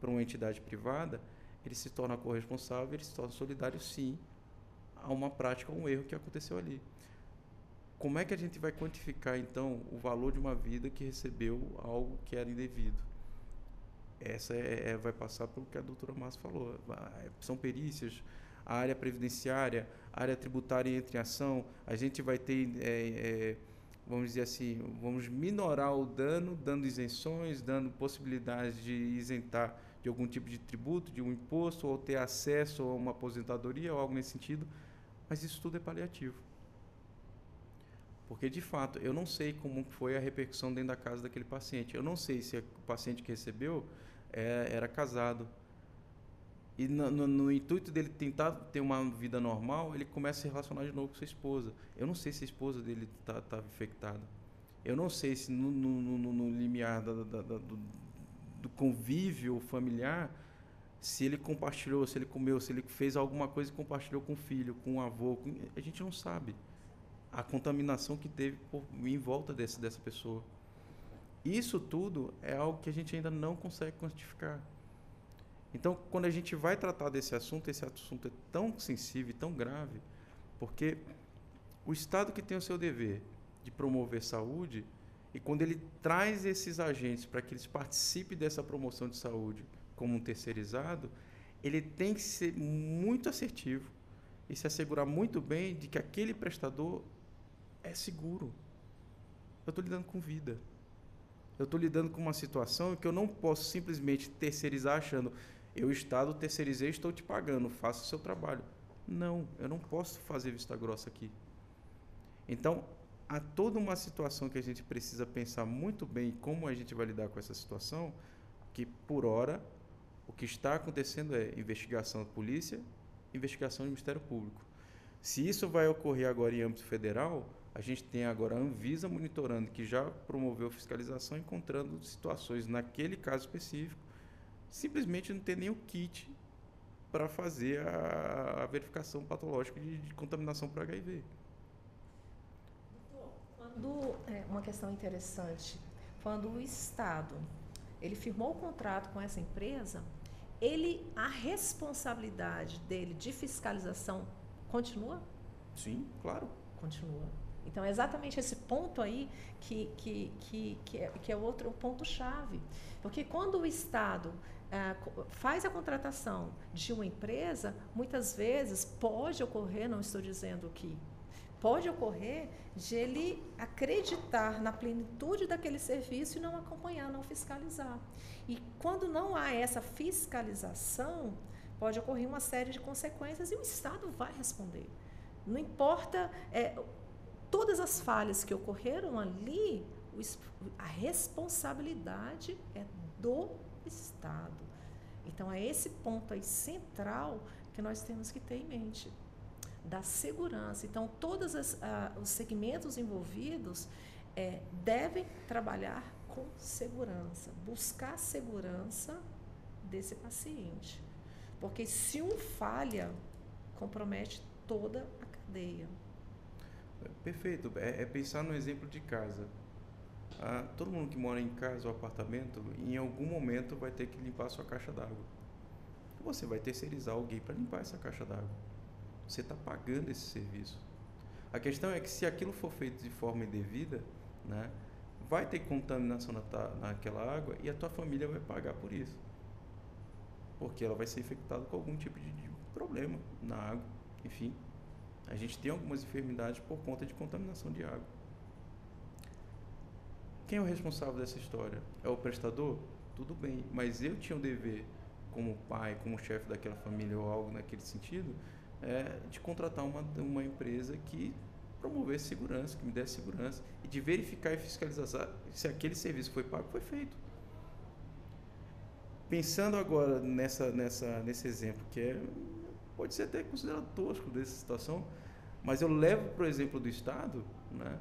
para uma entidade privada, ele se torna corresponsável, ele se torna solidário, sim, a uma prática, a um erro que aconteceu ali. Como é que a gente vai quantificar, então, o valor de uma vida que recebeu algo que era indevido? Essa vai passar pelo que a doutora Márcia falou. São perícias, a área previdenciária, a área tributária entra em ação, a gente vai ter, vamos dizer assim, vamos minorar o dano, dando isenções, dando possibilidades de isentar de algum tipo de tributo, de um imposto, ou ter acesso a uma aposentadoria, ou algo nesse sentido, mas isso tudo é paliativo. Porque, de fato, eu não sei como foi a repercussão dentro da casa daquele paciente. Eu não sei se o paciente que recebeu era casado. E no intuito dele tentar ter uma vida normal, ele começa a se relacionar de novo com sua esposa. Eu não sei se a esposa dele está infectada. Eu não sei se no limiar do convívio familiar, se ele compartilhou, se ele comeu, se ele fez alguma coisa e compartilhou com o filho, com o avô. A gente não sabe a contaminação que teve em volta dessa pessoa. Isso tudo é algo que a gente ainda não consegue quantificar. Então, quando a gente vai tratar desse assunto, esse assunto é tão sensível e tão grave, porque o Estado que tem o seu dever de promover saúde, e quando ele traz esses agentes para que eles participem dessa promoção de saúde como um terceirizado, ele tem que ser muito assertivo e se assegurar muito bem de que aquele prestador é seguro. Eu estou lidando com vida. Eu estou lidando com uma situação que eu não posso simplesmente terceirizar achando eu, Estado, terceirizei, estou te pagando, faça o seu trabalho. Não, eu não posso fazer vista grossa aqui. Então, há toda uma situação que a gente precisa pensar muito bem como a gente vai lidar com essa situação, que, por hora, o que está acontecendo é investigação da polícia, investigação do Ministério Público. Se isso vai ocorrer agora em âmbito federal, a gente tem agora a Anvisa monitorando, que já promoveu fiscalização, encontrando situações naquele caso específico, simplesmente não ter nem o kit para fazer a verificação patológica de contaminação por HIV. Uma questão interessante, quando o Estado ele firmou o contrato com essa empresa, a responsabilidade dele de fiscalização continua? Sim, claro. Continua. Então, é exatamente esse ponto aí que é outro ponto-chave. Porque quando o Estado faz a contratação de uma empresa, muitas vezes pode ocorrer, não estou dizendo que, pode ocorrer de ele acreditar na plenitude daquele serviço e não acompanhar, não fiscalizar. E quando não há essa fiscalização, pode ocorrer uma série de consequências e o Estado vai responder. Não importa todas as falhas que ocorreram ali, a responsabilidade é do Estado. Então, é esse ponto aí central que nós temos que ter em mente, da segurança. Então, todos os segmentos envolvidos devem trabalhar com segurança, buscar segurança desse paciente. Porque se um falha, compromete toda a cadeia. Perfeito. É pensar no exemplo de casa. Todo mundo que mora em casa ou apartamento, em algum momento vai ter que limpar a sua caixa d'água. Você vai terceirizar alguém para limpar essa caixa d'água. Você está pagando esse serviço. A questão é que se aquilo for feito de forma indevida, né, vai ter contaminação naquela água e a tua família vai pagar por isso. Porque ela vai ser infectada com algum tipo de problema na água. Enfim, a gente tem algumas enfermidades por conta de contaminação de água. Quem é o responsável dessa história? É o prestador? Tudo bem, mas eu tinha o dever, como pai, como chefe daquela família ou algo naquele sentido, de contratar uma empresa que promovesse segurança, que me desse segurança e de verificar e fiscalizar se aquele serviço foi pago, foi feito. Pensando agora nesse exemplo, que pode ser até considerado tosco dessa situação, mas eu levo para o exemplo do Estado, né?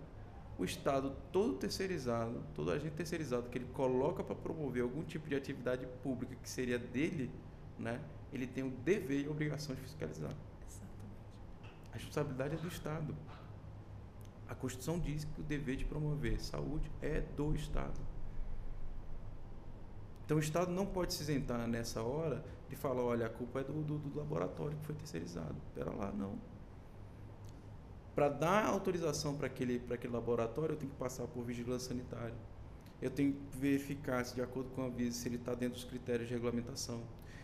O Estado todo terceirizado, todo agente terceirizado que ele coloca para promover algum tipo de atividade pública que seria dele, né? Ele tem o dever e a obrigação de fiscalizar. A responsabilidade é do Estado. A Constituição diz que o dever de promover saúde é do Estado. Então, o Estado não pode se isentar nessa hora de falar, olha, a culpa é do laboratório que foi terceirizado. Espera lá, não. Para dar autorização para aquele laboratório, eu tenho que passar por vigilância sanitária. Eu tenho que verificar se, de acordo com a Anvisa, se ele está dentro dos critérios de regulamentação.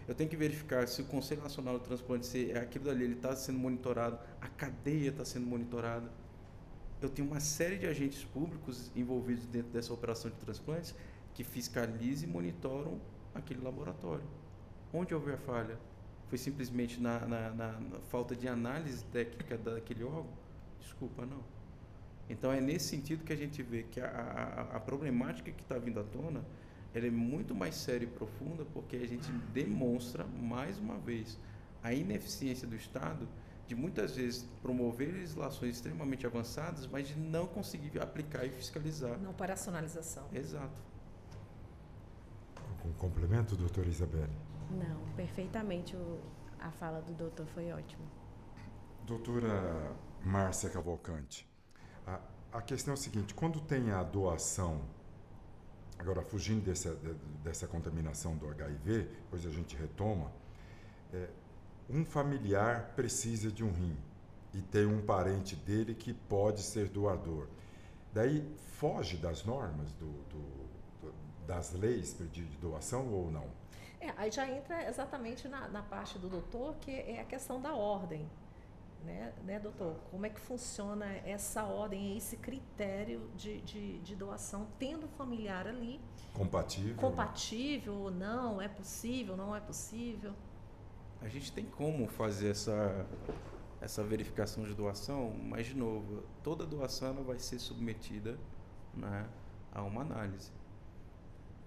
Eu tenho que verificar se o Conselho Nacional do Transplante, se aquilo dali está sendo monitorado, a cadeia está sendo monitorada. Eu tenho uma série de agentes públicos envolvidos dentro dessa operação de transplantes que fiscalizam e monitoram aquele laboratório. Onde houve a falha? Foi simplesmente na falta de análise técnica daquele órgão? Desculpa, não. Então, é nesse sentido que a gente vê que a problemática que está vindo à tona, ela é muito mais séria e profunda, porque a gente demonstra, mais uma vez, a ineficiência do Estado de muitas vezes promover legislações extremamente avançadas, mas de não conseguir aplicar e fiscalizar. Não operacionalização. Exato. Um complemento, doutora Isabelle? Não, perfeitamente. A fala do doutor foi ótima. Doutora Márcia Cavalcante, a questão é a seguinte, quando tem a doação, agora fugindo dessa contaminação do HIV, depois a gente retoma, um familiar precisa de um rim e tem um parente dele que pode ser doador. Daí foge das normas das leis de doação ou não? Aí já entra exatamente na parte do doutor, que é a questão da ordem. Né, doutor? Como é que funciona essa ordem, esse critério de doação, tendo familiar ali? Compatível ou não? É possível, não é possível? A gente tem como fazer essa verificação de doação, mas, de novo, toda doação ela vai ser submetida, né, a uma análise.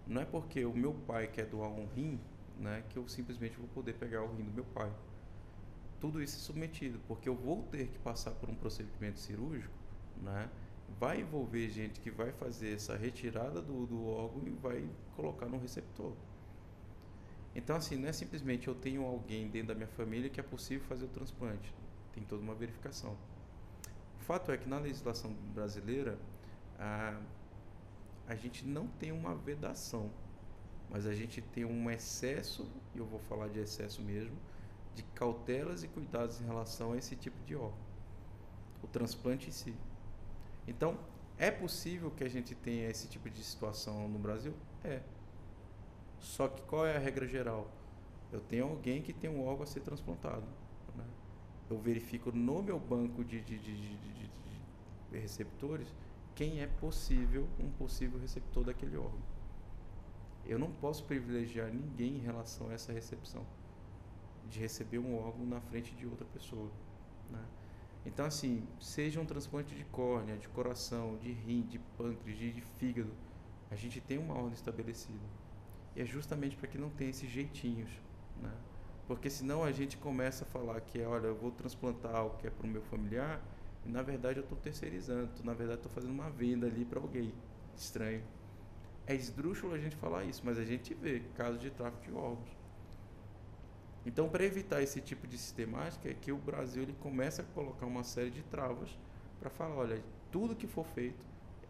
Não é porque o meu pai quer doar um rim, né, que eu simplesmente vou poder pegar o rim do meu pai. Tudo isso é submetido, porque eu vou ter que passar por um procedimento cirúrgico, né? Vai envolver gente que vai fazer essa retirada do órgão e vai colocar no receptor. Então, assim, não é simplesmente eu tenho alguém dentro da minha família que é possível fazer o transplante. Tem toda uma verificação. O fato é que na legislação brasileira, a gente não tem uma vedação, mas a gente tem um excesso, e eu vou falar de excesso mesmo, de cautelas e cuidados em relação a esse tipo de órgão, o transplante em si. Então, é possível que a gente tenha esse tipo de situação no Brasil? É. Só que qual é a regra geral? Eu tenho alguém que tem um órgão a ser transplantado, né? Eu verifico no meu banco de receptores quem é um possível receptor daquele órgão. Eu não posso privilegiar ninguém em relação a essa recepção, de receber um órgão na frente de outra pessoa, né? Então, assim, seja um transplante de córnea, de coração, de rim, de pâncreas, de fígado, a gente tem uma ordem estabelecida. E é justamente para que não tenha esses jeitinhos, né? Porque senão a gente começa a falar que, olha, eu vou transplantar o que é para o meu familiar, e na verdade eu estou terceirizando, na verdade estou fazendo uma venda ali para alguém. Estranho. É esdrúxulo a gente falar isso, mas a gente vê casos de tráfico de órgãos. Então, para evitar esse tipo de sistemática, é que o Brasil ele começa a colocar uma série de travas para falar, olha, tudo que for feito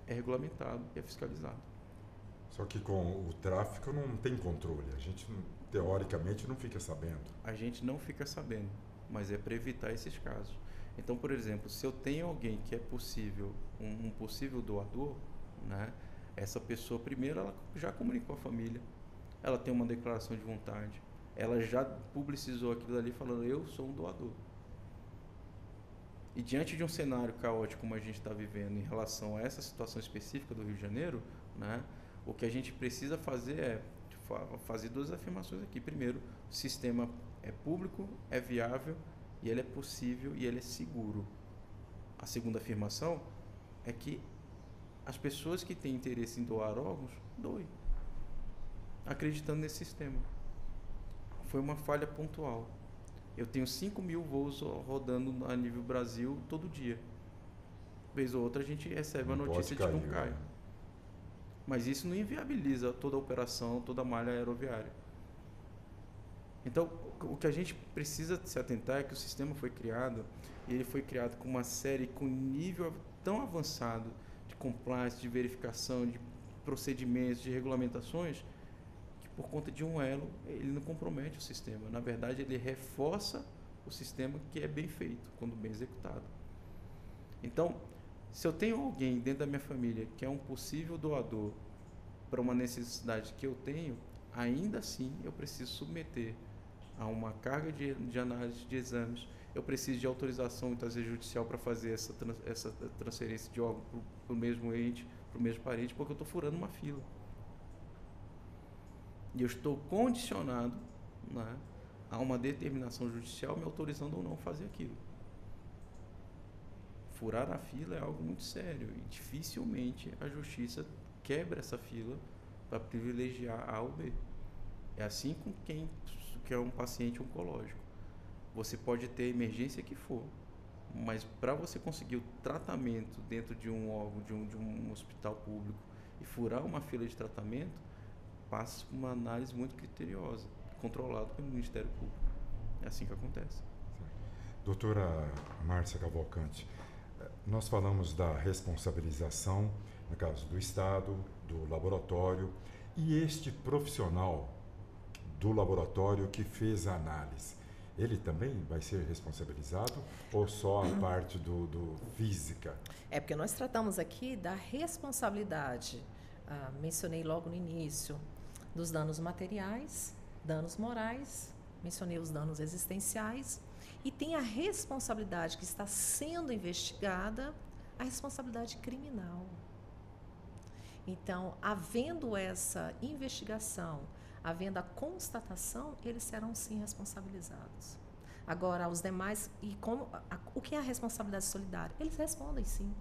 é regulamentado e é fiscalizado. Só que com o tráfico não tem controle, a gente teoricamente não fica sabendo. A gente não fica sabendo, mas é para evitar esses casos. Então, por exemplo, se eu tenho alguém que é possível, um possível doador, né, essa pessoa primeiro ela já comunicou à família, ela tem uma declaração de vontade, ela já publicizou aquilo ali falando, eu sou um doador. E diante de um cenário caótico como a gente está vivendo em relação a essa situação específica do Rio de Janeiro, né, o que a gente precisa fazer é fazer duas afirmações aqui. Primeiro, o sistema é público, é viável, e ele é possível e ele é seguro. A segunda afirmação é que as pessoas que têm interesse em doar órgãos, doem, acreditando nesse sistema. Foi uma falha pontual. Eu tenho 5.000 voos rodando a nível Brasil todo dia. Vez ou outra a gente recebe a notícia de que um cai. Mas isso não inviabiliza toda a operação, toda a malha aeroviária. Então, o que a gente precisa se atentar é que o sistema foi criado, e ele foi criado com uma série, com nível tão avançado de compliance, de verificação, de procedimentos, de regulamentações, que por conta de um elo, ele não compromete o sistema. Na verdade, ele reforça o sistema que é bem feito, quando bem executado. Então, se eu tenho alguém dentro da minha família que é um possível doador para uma necessidade que eu tenho, ainda assim eu preciso submeter a uma carga de análise de exames, eu preciso de autorização muitas vezes judicial para fazer essa transferência de órgão para o mesmo ente, para o mesmo parente, porque eu estou furando uma fila. E eu estou condicionado, né, a uma determinação judicial me autorizando ou não fazer aquilo. Furar a fila é algo muito sério e dificilmente a justiça quebra essa fila para privilegiar A ou B. É assim com quem que é um paciente oncológico. Você pode ter a emergência que for, mas para você conseguir o tratamento dentro de um órgão, de um hospital público e furar uma fila de tratamento, passa por uma análise muito criteriosa, controlada pelo Ministério Público. É assim que acontece. Doutora Márcia Cavalcante, nós falamos da responsabilização, no caso do Estado, do laboratório, e este profissional do laboratório que fez a análise, ele também vai ser responsabilizado ou só a parte do física? É porque nós tratamos aqui da responsabilidade, mencionei logo no início, dos danos materiais, danos morais, mencionei os danos existenciais, e tem a responsabilidade que está sendo investigada, a responsabilidade criminal. Então, havendo essa investigação, havendo a constatação, eles serão sim responsabilizados. Agora, os demais, o que é a responsabilidade solidária? Eles respondem sim.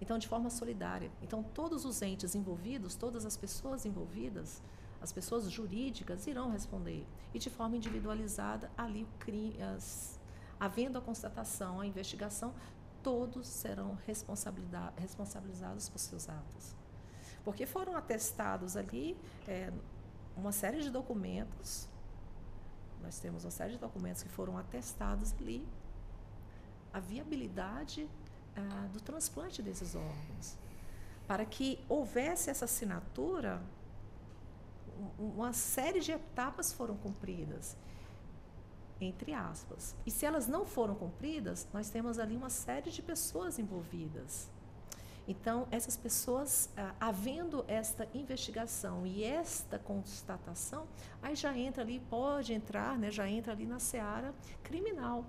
Então, de forma solidária. Então, todos os entes envolvidos, todas as pessoas envolvidas, as pessoas jurídicas irão responder. E de forma individualizada, ali, havendo a constatação, a investigação, todos serão responsabilizados por seus atos. Porque foram atestados ali uma série de documentos, nós temos uma série de documentos que foram atestados ali, a viabilidade do transplante desses órgãos. Para que houvesse essa assinatura, uma série de etapas foram cumpridas, entre aspas. E se elas não foram cumpridas, nós temos ali uma série de pessoas envolvidas. Então, essas pessoas, havendo esta investigação e esta constatação, aí já entra ali, pode entrar, né, já entra ali na seara criminal,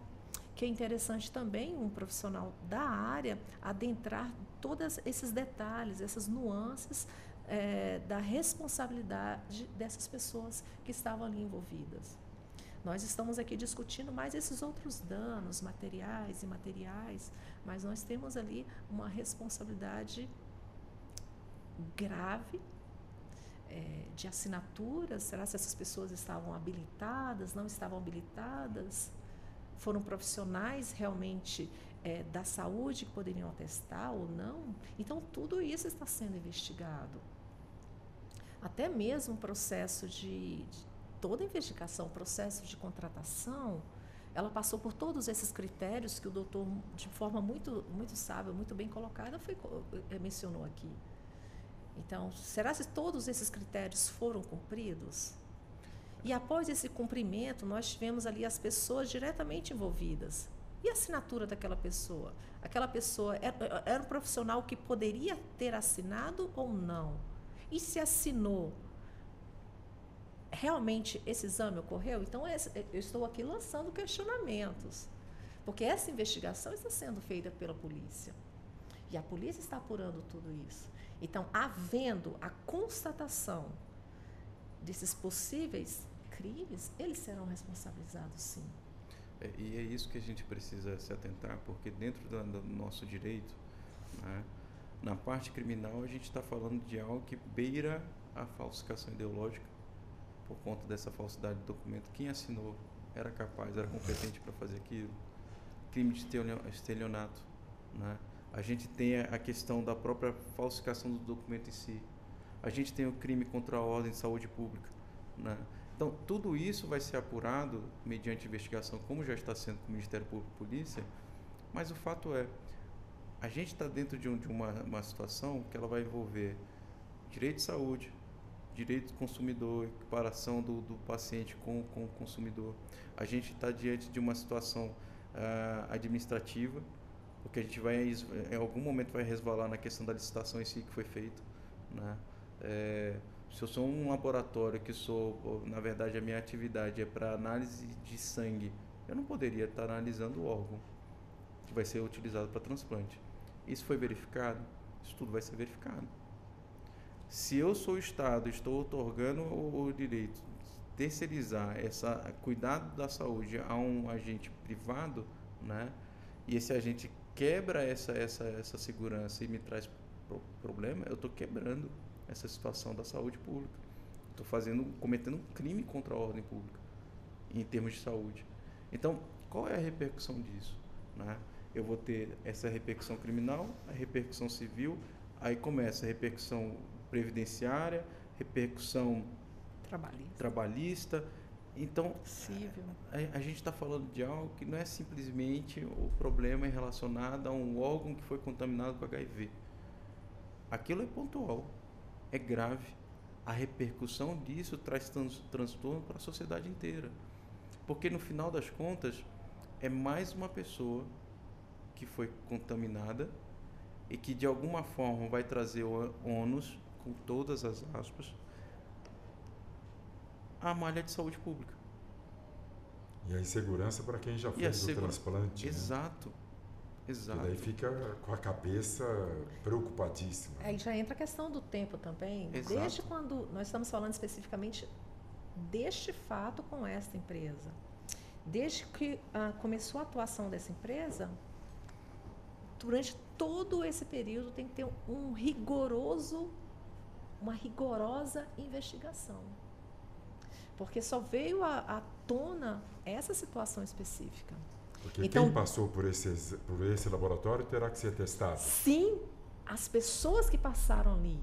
que é interessante também um profissional da área adentrar todos esses detalhes, essas nuances da responsabilidade dessas pessoas que estavam ali envolvidas. Nós estamos aqui discutindo mais esses outros danos materiais e imateriais, mas nós temos ali uma responsabilidade grave de assinaturas. Será que essas pessoas estavam habilitadas, não estavam habilitadas? Foram profissionais realmente da saúde que poderiam atestar ou não? Então, tudo isso está sendo investigado. Até mesmo o processo toda investigação, processo de contratação, ela passou por todos esses critérios que o doutor, de forma muito, muito sábia, muito bem colocada, mencionou aqui. Então, será que todos esses critérios foram cumpridos? E após esse cumprimento, nós tivemos ali as pessoas diretamente envolvidas. E a assinatura daquela pessoa? Aquela pessoa era um profissional que poderia ter assinado ou não? E se assinou, realmente esse exame ocorreu? Então, eu estou aqui lançando questionamentos, porque essa investigação está sendo feita pela polícia. E a polícia está apurando tudo isso. Então, havendo a constatação desses possíveis crimes, eles serão responsabilizados, sim. E é isso que a gente precisa se atentar, porque dentro do nosso direito, né, na parte criminal, a gente está falando de algo que beira a falsificação ideológica por conta dessa falsidade do documento. Quem assinou era capaz, era competente para fazer aquilo. Crime de estelionato, né? A gente tem a questão da própria falsificação do documento em si. A gente tem o crime contra a ordem de saúde pública, né? Então, tudo isso vai ser apurado mediante investigação, como já está sendo com o Ministério Público e Polícia, mas o fato é, a gente está dentro de uma situação que ela vai envolver direito de saúde, direito do consumidor, equiparação do paciente com o consumidor. A gente está diante de uma situação administrativa, porque a gente vai, em algum momento, vai resvalar na questão da licitação em si que foi feita, né? Se eu sou um laboratório na verdade, a minha atividade é para análise de sangue, eu não poderia estar analisando o órgão que vai ser utilizado para transplante. Isso foi verificado? Isso tudo vai ser verificado. Se eu sou o Estado, estou otorgando o direito de terceirizar cuidado da saúde a um agente privado, né? E esse agente quebra essa segurança e me traz problema, eu estou quebrando essa situação da saúde pública. Estou cometendo um crime contra a ordem pública em termos de saúde. Então, qual é a repercussão disso, né? Eu vou ter essa repercussão criminal, a repercussão civil, aí começa a repercussão previdenciária, repercussão trabalhista. Então, civil. A gente está falando de algo que não é simplesmente o problema relacionado a um órgão que foi contaminado com HIV. Aquilo é pontual, é grave. A repercussão disso traz transtorno para a sociedade inteira. Porque, no final das contas, é mais uma pessoa que foi contaminada e que, de alguma forma, vai trazer ônus, com todas as aspas, a malha de saúde pública. E a insegurança para quem já fez o transplante. Exato. Né? Exato. E daí fica com a cabeça preocupadíssima. Aí já entra a questão do tempo também. Exato. Desde quando nós estamos falando especificamente deste fato com esta empresa. Desde que começou a atuação dessa empresa, durante todo esse período tem que ter uma rigorosa investigação. Porque só veio à tona essa situação específica. Porque então, quem passou por esse laboratório terá que ser testado. Sim, as pessoas que passaram ali,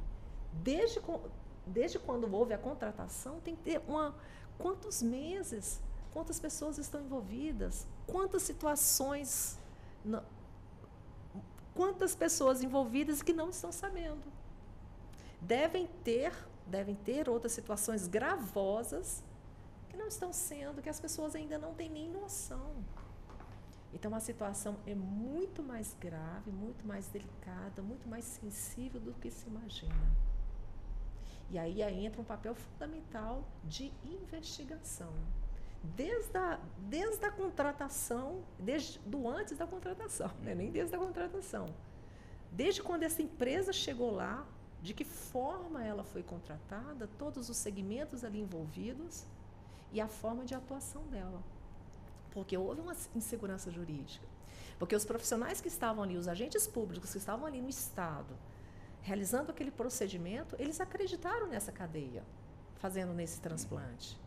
desde quando houve a contratação, tem que ter quantos meses, quantas pessoas estão envolvidas, quantas situações, quantas pessoas envolvidas que não estão sabendo. Devem ter outras situações gravosas que não estão sendo, que as pessoas ainda não têm nem noção. Então, a situação é muito mais grave, muito mais delicada, muito mais sensível do que se imagina. E aí entra um papel fundamental de investigação. Desde a contratação, do antes da contratação, né? Nem desde a contratação. Desde quando essa empresa chegou lá, de que forma ela foi contratada, todos os segmentos ali envolvidos e a forma de atuação dela. Porque houve uma insegurança jurídica. Porque os profissionais que estavam ali, os agentes públicos que estavam ali no Estado, realizando aquele procedimento, eles acreditaram nessa cadeia, fazendo nesse transplante.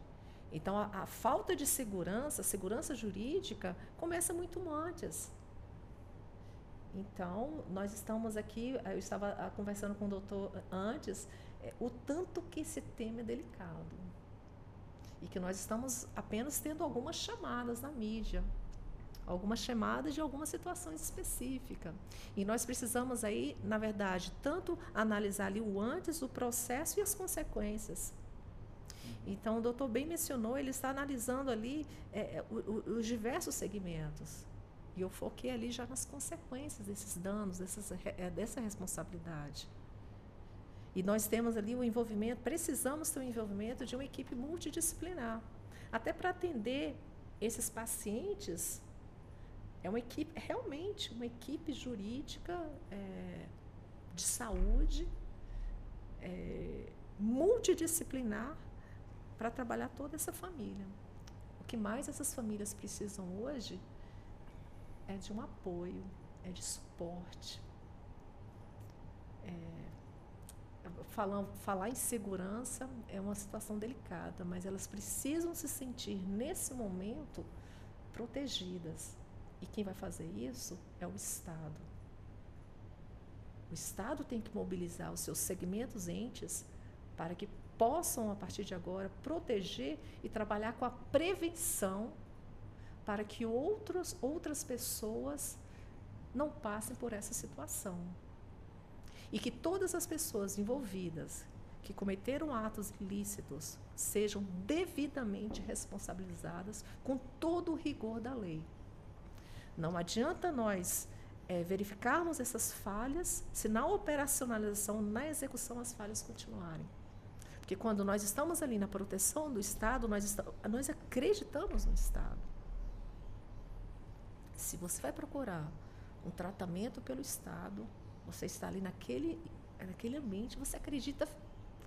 Então, a falta de segurança, a segurança jurídica, começa muito antes. Então, nós estamos aqui, eu estava conversando com o doutor antes, o tanto que esse tema é delicado. E que nós estamos apenas tendo algumas chamadas na mídia, algumas chamadas de algumas situações específicas. E nós precisamos aí, na verdade, tanto analisar ali o antes do processo e as consequências. Então, o doutor bem mencionou, ele está analisando ali os diversos segmentos. E eu foquei ali já nas consequências desses danos, dessa responsabilidade. E nós temos ali o envolvimento, precisamos ter o envolvimento de uma equipe multidisciplinar. Até para atender esses pacientes, é uma equipe, realmente, uma equipe jurídica de saúde, multidisciplinar, para trabalhar toda essa família. O que mais essas famílias precisam hoje é de um apoio, é de suporte. Falar em segurança é uma situação delicada, mas elas precisam se sentir, nesse momento, protegidas. E quem vai fazer isso é o Estado. O Estado tem que mobilizar os seus segmentos entes para que possam, a partir de agora, proteger e trabalhar com a prevenção para que outras pessoas não passem por essa situação. E que todas as pessoas envolvidas que cometeram atos ilícitos sejam devidamente responsabilizadas com todo o rigor da lei. Não adianta nós verificarmos essas falhas se na operacionalização, na execução, as falhas continuarem. Porque quando nós estamos ali na proteção do Estado, nós acreditamos no Estado. Se você vai procurar um tratamento pelo Estado, você está ali naquele ambiente, você acredita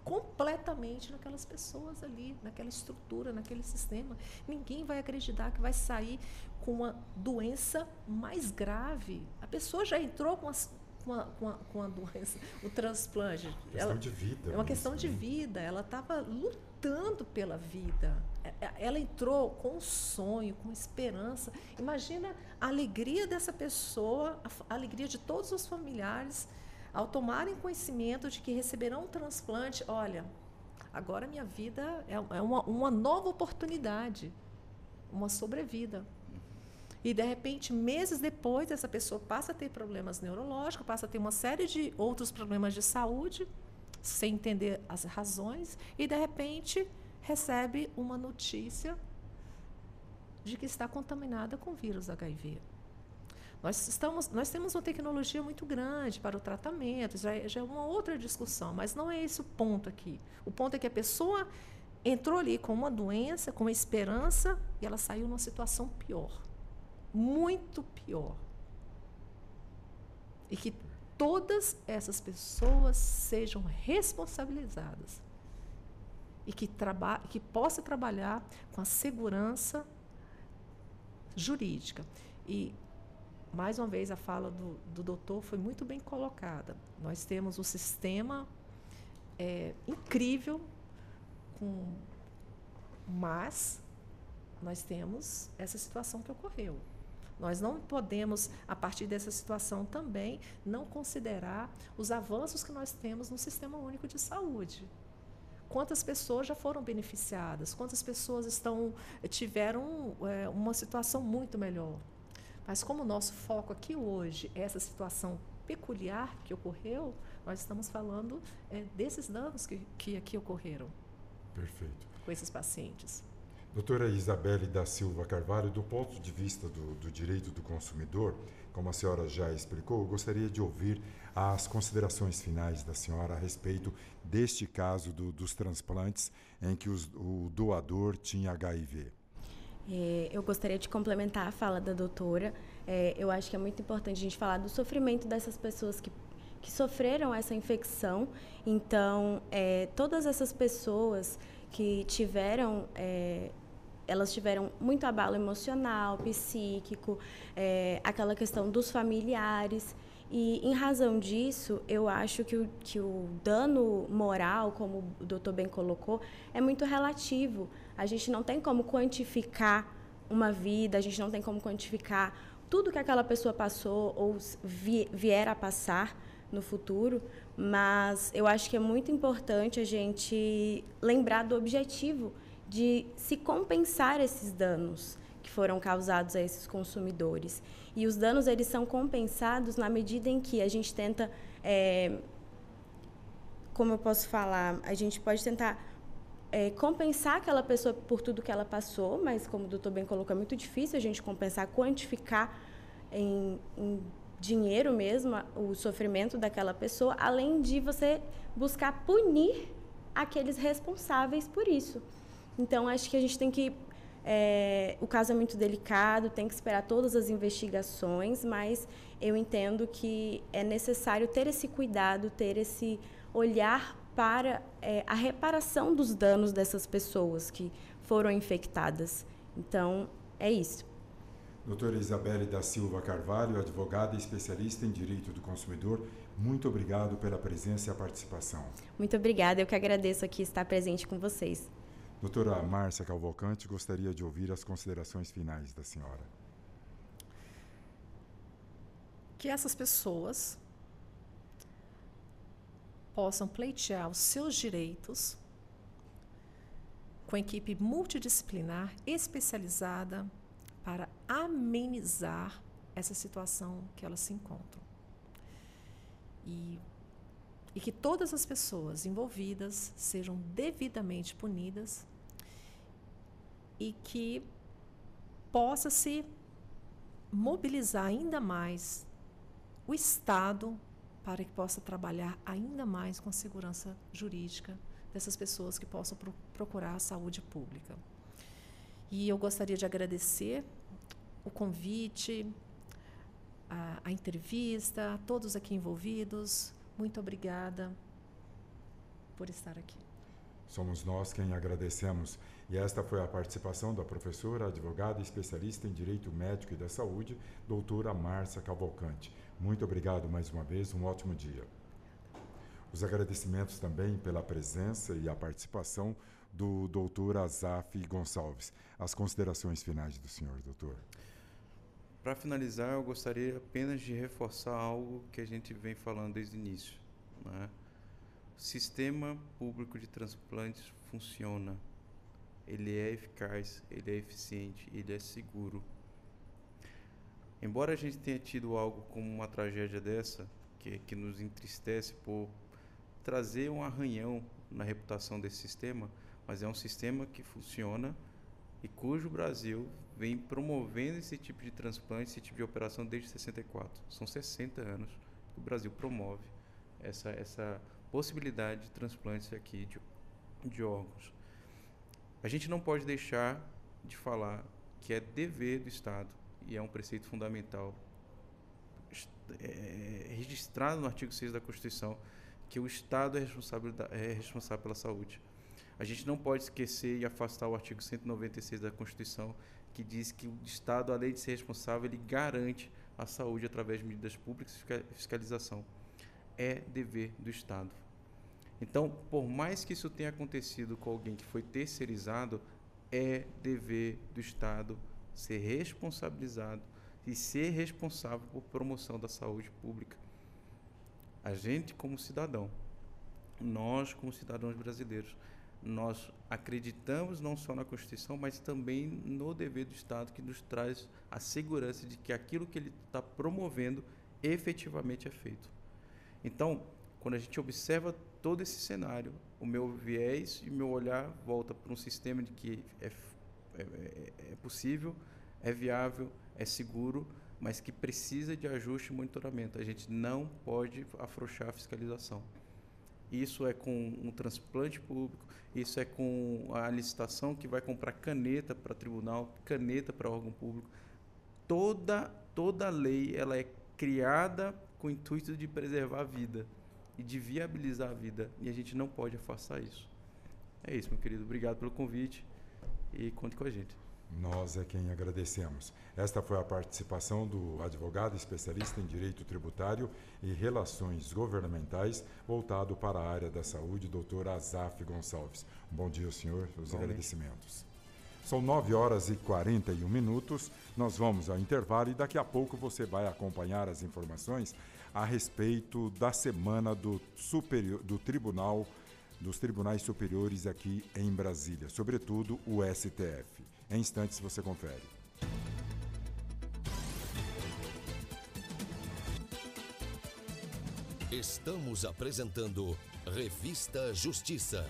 completamente naquelas pessoas ali, naquela estrutura, naquele sistema. Ninguém vai acreditar que vai sair com uma doença mais grave. A pessoa já entrou com a doença, o transplante. Questão de vida. É uma questão de vida. Ela estava lutando pela vida. Ela entrou com um sonho, com esperança. Imagina a alegria dessa pessoa, a alegria de todos os familiares, ao tomarem conhecimento de que receberão um transplante. Olha, agora minha vida é uma nova oportunidade, uma sobrevida. E, de repente, meses depois, essa pessoa passa a ter problemas neurológicos, passa a ter uma série de outros problemas de saúde, sem entender as razões, e, de repente, recebe uma notícia de que está contaminada com vírus HIV. Nós temos uma tecnologia muito grande para o tratamento, já é uma outra discussão, mas não é esse o ponto aqui. O ponto é que a pessoa entrou ali com uma doença, com uma esperança, e ela saiu numa situação pior, muito pior. E que todas essas pessoas sejam responsabilizadas e que possa trabalhar com a segurança jurídica. E, mais uma vez, a fala do doutor foi muito bem colocada. Nós temos um sistema incrível, mas nós temos essa situação que ocorreu. Nós não podemos, a partir dessa situação também, não considerar os avanços que nós temos no Sistema Único de Saúde. quantas pessoas já foram beneficiadas, quantas pessoas tiveram uma situação muito melhor. Mas como o nosso foco aqui hoje é essa situação peculiar que ocorreu, nós estamos falando desses danos que aqui ocorreram. Perfeito. Com esses pacientes. Doutora Isabelle da Silva Carvalho, do ponto de vista do direito do consumidor, como a senhora já explicou, eu gostaria de ouvir as considerações finais da senhora a respeito deste caso dos transplantes em que o doador tinha HIV. Eu gostaria de complementar a fala da doutora. Eu acho que é muito importante a gente falar do sofrimento dessas pessoas que sofreram essa infecção. Então, todas essas pessoas que tiveram... elas tiveram muito abalo emocional, psíquico, aquela questão dos familiares. E, em razão disso, eu acho que o dano moral, como o doutor bem colocou, é muito relativo. A gente não tem como quantificar uma vida, a gente não tem como quantificar tudo que aquela pessoa passou ou vier a passar no futuro, mas eu acho que é muito importante a gente lembrar do objetivo de se compensar esses danos que foram causados a esses consumidores. E os danos, eles são compensados na medida em que a gente tenta, como eu posso falar, a gente pode tentar compensar aquela pessoa por tudo que ela passou, mas, como o doutor bem colocou, é muito difícil a gente compensar, quantificar em dinheiro mesmo o sofrimento daquela pessoa, além de você buscar punir aqueles responsáveis por isso. Então, acho que a gente tem que... o caso é muito delicado, tem que esperar todas as investigações, mas eu entendo que é necessário ter esse cuidado, ter esse olhar para a reparação dos danos dessas pessoas que foram infectadas. Então, é isso. Doutora Isabelle da Silva Carvalho, advogada e especialista em direito do consumidor, muito obrigado pela presença e a participação. Muito obrigada, eu que agradeço aqui estar presente com vocês. Doutora Márcia Cavalcante, gostaria de ouvir as considerações finais da senhora. Que essas pessoas possam pleitear os seus direitos com equipe multidisciplinar especializada para amenizar essa situação que elas se encontram. E que todas as pessoas envolvidas sejam devidamente punidas e que possa se mobilizar ainda mais o Estado para que possa trabalhar ainda mais com a segurança jurídica dessas pessoas que possam procurar a saúde pública. E eu gostaria de agradecer o convite, a entrevista, a todos aqui envolvidos. Muito obrigada por estar aqui. Somos nós quem agradecemos. E esta foi a participação da professora, advogada e especialista em Direito Médico e da Saúde, doutora Márcia Cavalcante. Muito obrigado mais uma vez, um ótimo dia. Os agradecimentos também pela presença e a participação do doutor Azaf Gonçalves. As considerações finais do senhor, doutor. Para finalizar, eu gostaria apenas de reforçar algo que a gente vem falando desde o início, né? O sistema público de transplantes funciona. Ele é eficaz, ele é eficiente, ele é seguro. Embora a gente tenha tido algo como uma tragédia dessa, que nos entristece por trazer um arranhão na reputação desse sistema, mas é um sistema que funciona e cujo Brasil vem promovendo esse tipo de transplante, esse tipo de operação desde 64. São 60 anos que o Brasil promove essa possibilidade de transplantes aqui de órgãos. A gente não pode deixar de falar que é dever do Estado, e é um preceito fundamental registrado no artigo 6 da Constituição, que o Estado é responsável pela saúde. A gente não pode esquecer e afastar o artigo 196 da Constituição, que diz que o Estado, além de ser responsável, ele garante a saúde através de medidas públicas e fiscalização. É dever do Estado. Então, por mais que isso tenha acontecido com alguém que foi terceirizado, é dever do Estado ser responsabilizado e ser responsável por promoção da saúde pública. A gente, como cidadão, nós, como cidadãos brasileiros, nós acreditamos não só na Constituição, mas também no dever do Estado, que nos traz a segurança de que aquilo que ele está promovendo efetivamente é feito. Então, quando a gente observa todo esse cenário, o meu viés e meu olhar volta para um sistema de que é possível, é viável, é seguro, mas que precisa de ajuste e monitoramento. A gente não pode afrouxar a fiscalização. Isso é com um transplante público, isso é com a licitação que vai comprar caneta para tribunal, caneta para órgão público. Toda lei ela é criada com o intuito de preservar a vida e de viabilizar a vida, e a gente não pode afastar isso. É isso, meu querido. Obrigado pelo convite e conte com a gente. Nós é quem agradecemos. Esta foi a participação do advogado especialista em direito tributário e relações governamentais, voltado para a área da saúde, doutor Azaf Gonçalves. Bom dia, senhor. Os agradecimentos. São 9h41. Nós vamos ao intervalo e daqui a pouco você vai acompanhar as informações a respeito da semana dos tribunais superiores aqui em Brasília, sobretudo o STF. Em instantes você confere. Estamos apresentando Revista Justiça.